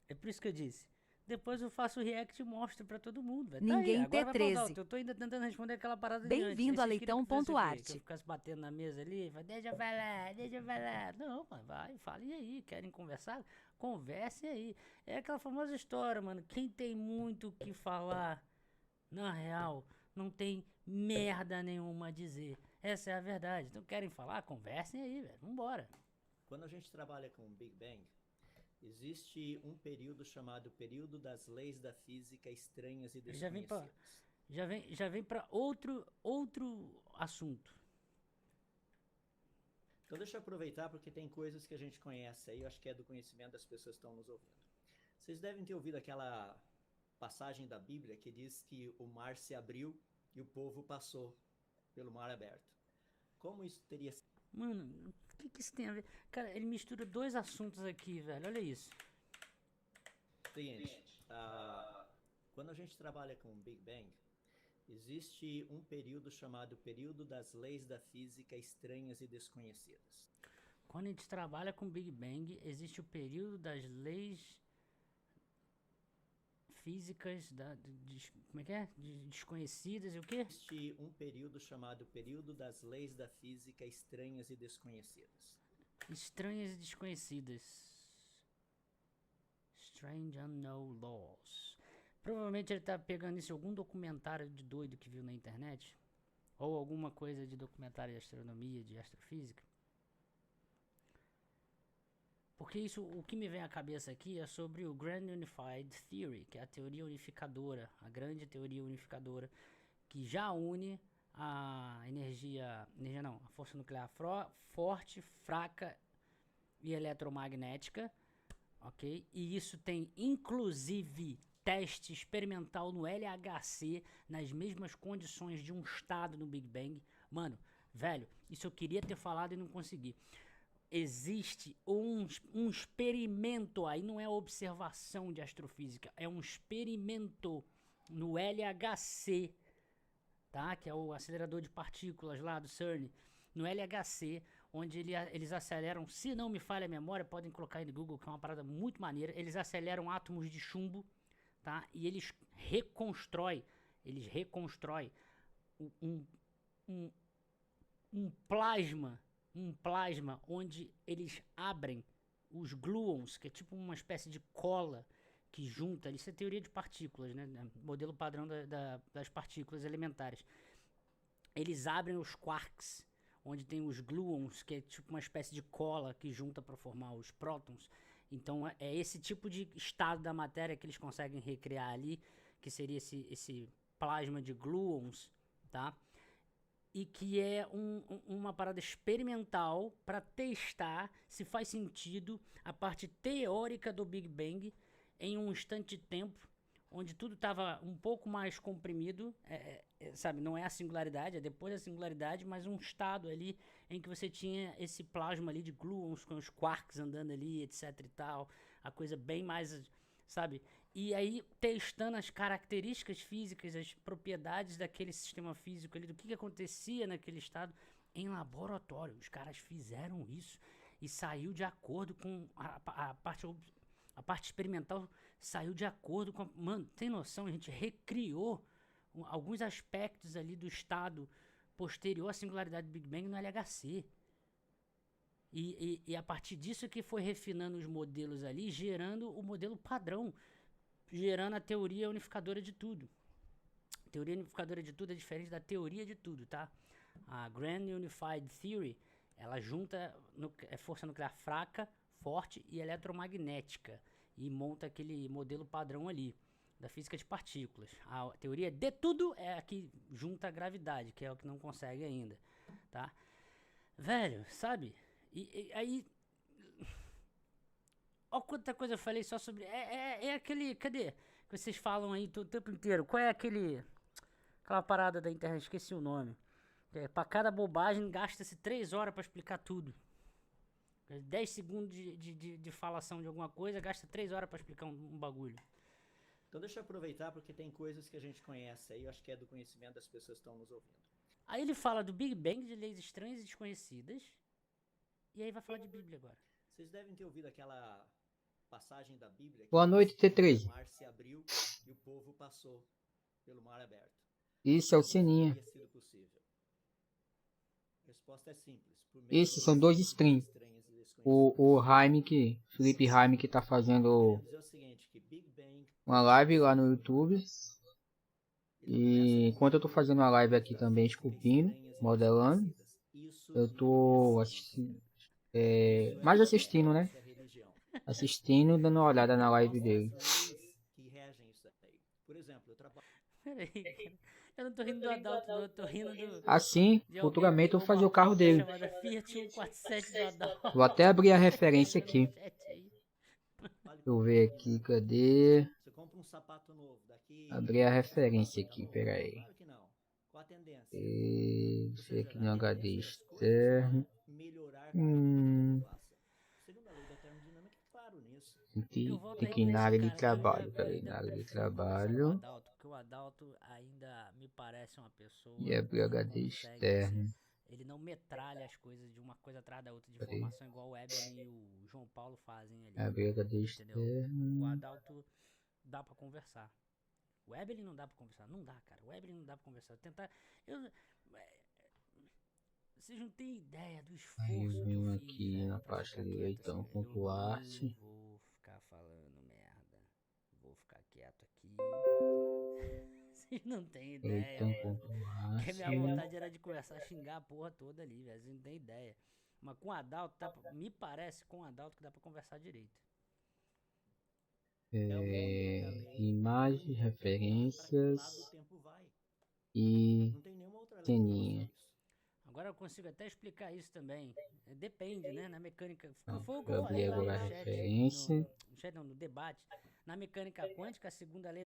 é por isso que eu disse. Depois eu faço o react e mostro pra todo mundo, velho. Ninguém Agora vai pro T13. Adalto. Eu tô ainda tentando responder aquela parada de Bem-vindo antes. a Aí vocês queriam que eu fizesse o quê? leitão.art. Que eu ficasse batendo na mesa ali, fala, deixa eu falar. Não, mano, vai, falem aí. Querem conversar? Conversem aí. É aquela famosa história, mano. Quem tem muito o que falar, na real, não tem merda nenhuma a dizer. Essa é a verdade. Então querem falar? Conversem aí, velho. Vambora. quando a gente trabalha com Big Bang, existe um período chamado período das leis da física estranhas e Já vem pra- desconhecidas. Já vem para outro assunto. Então deixa eu aproveitar porque tem coisas que a gente conhece aí, eu acho que é do conhecimento das pessoas que estão nos ouvindo. Vocês devem ter ouvido aquela passagem da Bíblia que diz que o mar se abriu e o povo passou pelo mar aberto. Como isso teria sido? Mano, o que isso tem a ver? Cara, ele mistura dois assuntos aqui, velho. Olha isso. Seguinte, quando a gente trabalha com Big Bang, existe um período chamado período das leis da física estranhas e desconhecidas. Quando a gente trabalha com Big Bang, existe o período das leis físicas como é que é? Desconhecidas e o quê? Existe um período chamado período das leis da física estranhas e desconhecidas. Estranhas e desconhecidas. Strange Unknown Laws. Provavelmente ele tá pegando isso em algum documentário de doido que viu na internet. Ou alguma coisa de documentário de astronomia, de astrofísica. Porque isso, o que me vem à cabeça aqui é sobre o Grand Unified Theory, que é a teoria unificadora, a grande teoria unificadora, que já une a a força nuclear forte, fraca e eletromagnética, ok? E isso tem inclusive teste experimental no LHC, nas mesmas condições de um estado no Big Bang. Mano, velho, isso eu queria ter falado e não consegui. Existe um experimento aí, não é observação de astrofísica, é um experimento no LHC, tá? Que é o acelerador de partículas lá do CERN, no LHC, onde eles aceleram, se não me falha a memória, podem colocar aí no Google, que é uma parada muito maneira, eles aceleram átomos de chumbo, tá? E eles reconstroem um plasma onde eles abrem os gluons, que é tipo uma espécie de cola que junta, isso é teoria de partículas, né? Modelo padrão das partículas elementares. Eles abrem os quarks, onde tem os gluons, que é tipo uma espécie de cola que junta para formar os prótons. Então é esse tipo de estado da matéria que eles conseguem recriar ali, que seria esse plasma de gluons, tá? E que é uma parada experimental para testar se faz sentido a parte teórica do Big Bang em um instante de tempo onde tudo estava um pouco mais comprimido, sabe, não é a singularidade, é depois da singularidade, mas um estado ali em que você tinha esse plasma ali de gluons com os quarks andando ali, etc e tal, a coisa bem mais, sabe, e aí testando as características físicas, as propriedades daquele sistema físico ali, do que acontecia naquele estado em laboratório. Os caras fizeram isso e saiu de acordo com a parte experimental, saiu de acordo com mano, tem noção? A gente recriou alguns aspectos ali do estado posterior à singularidade do Big Bang no LHC. E a partir disso que foi refinando os modelos ali, gerando o modelo padrão, gerando a teoria unificadora de tudo. A teoria unificadora de tudo é diferente da teoria de tudo, tá? A Grand Unified Theory, ela junta força nuclear fraca, forte e eletromagnética e monta aquele modelo padrão ali da física de partículas. A teoria de tudo é a que junta a gravidade, que é o que não consegue ainda, tá? Velho, sabe? E aí... Olha quanta coisa eu falei só sobre... É aquele... Cadê? Que vocês falam aí o tempo inteiro. Qual é aquela parada da internet? Esqueci o nome. Pra cada bobagem, gasta-se 3 horas pra explicar tudo. 10 segundos de falação de alguma coisa, gasta 3 horas pra explicar um bagulho. Então deixa eu aproveitar, porque tem coisas que a gente conhece aí, eu acho que é do conhecimento das pessoas que estão nos ouvindo. Aí ele fala do Big Bang, de leis estranhas e desconhecidas. E aí vai falar de Bíblia agora. Vocês devem ter ouvido aquela passagem da Bíblia. Boa noite, T3. O mar se abriu e o povo passou pelo mar aberto. Isso é o Sininha. Teria sido possível. A resposta é simples. Isso, são 2 streams. O Jaime, Felipe Jaime, que tá fazendo uma live lá no YouTube. E enquanto eu tô fazendo uma live aqui também, esculpindo, modelando, eu tô assistindo, mais assistindo, né? Assistindo, dando uma olhada na live dele. Peraí, eu não tô rindo do Adalto, não, eu tô rindo do... Assim, futuramente eu vou fazer o carro dele. Chamada Fiat 147 do Adalto. Vou até abrir a referência aqui. Deixa eu ver aqui, cadê? Abrir a referência aqui, pera aí. Deixa eu ver aqui no HD externo. Tem que ir na área de trabalho, peraí, na área de trabalho. O Adalto ainda me parece uma pessoa... E abrir o HD externo. Ele não metralha as coisas de uma coisa atrás da outra de informação, igual o Eber e o João Paulo fazem ali. Abrir o HD externo. O Adalto dá pra conversar. O Eber não dá pra conversar. Não dá, cara. O Eber não dá pra conversar. Tentar... Vocês não têm ideia do esforço. Aí eu venho aqui na pasta de leitão ponto arte. Vou ficar falando merda. Vou ficar quieto aqui. Vocês não têm ideia. Porque minha vontade era de começar a xingar a porra toda ali, velho. Vocês não têm ideia. Mas com o Adalto, me parece com o Adalto que dá pra conversar direito. Imagens, referências e ceninha. Agora eu consigo até explicar isso também. Depende, né? Na mecânica. Eu abri agora a referência. No debate. Na mecânica quântica, a segunda lei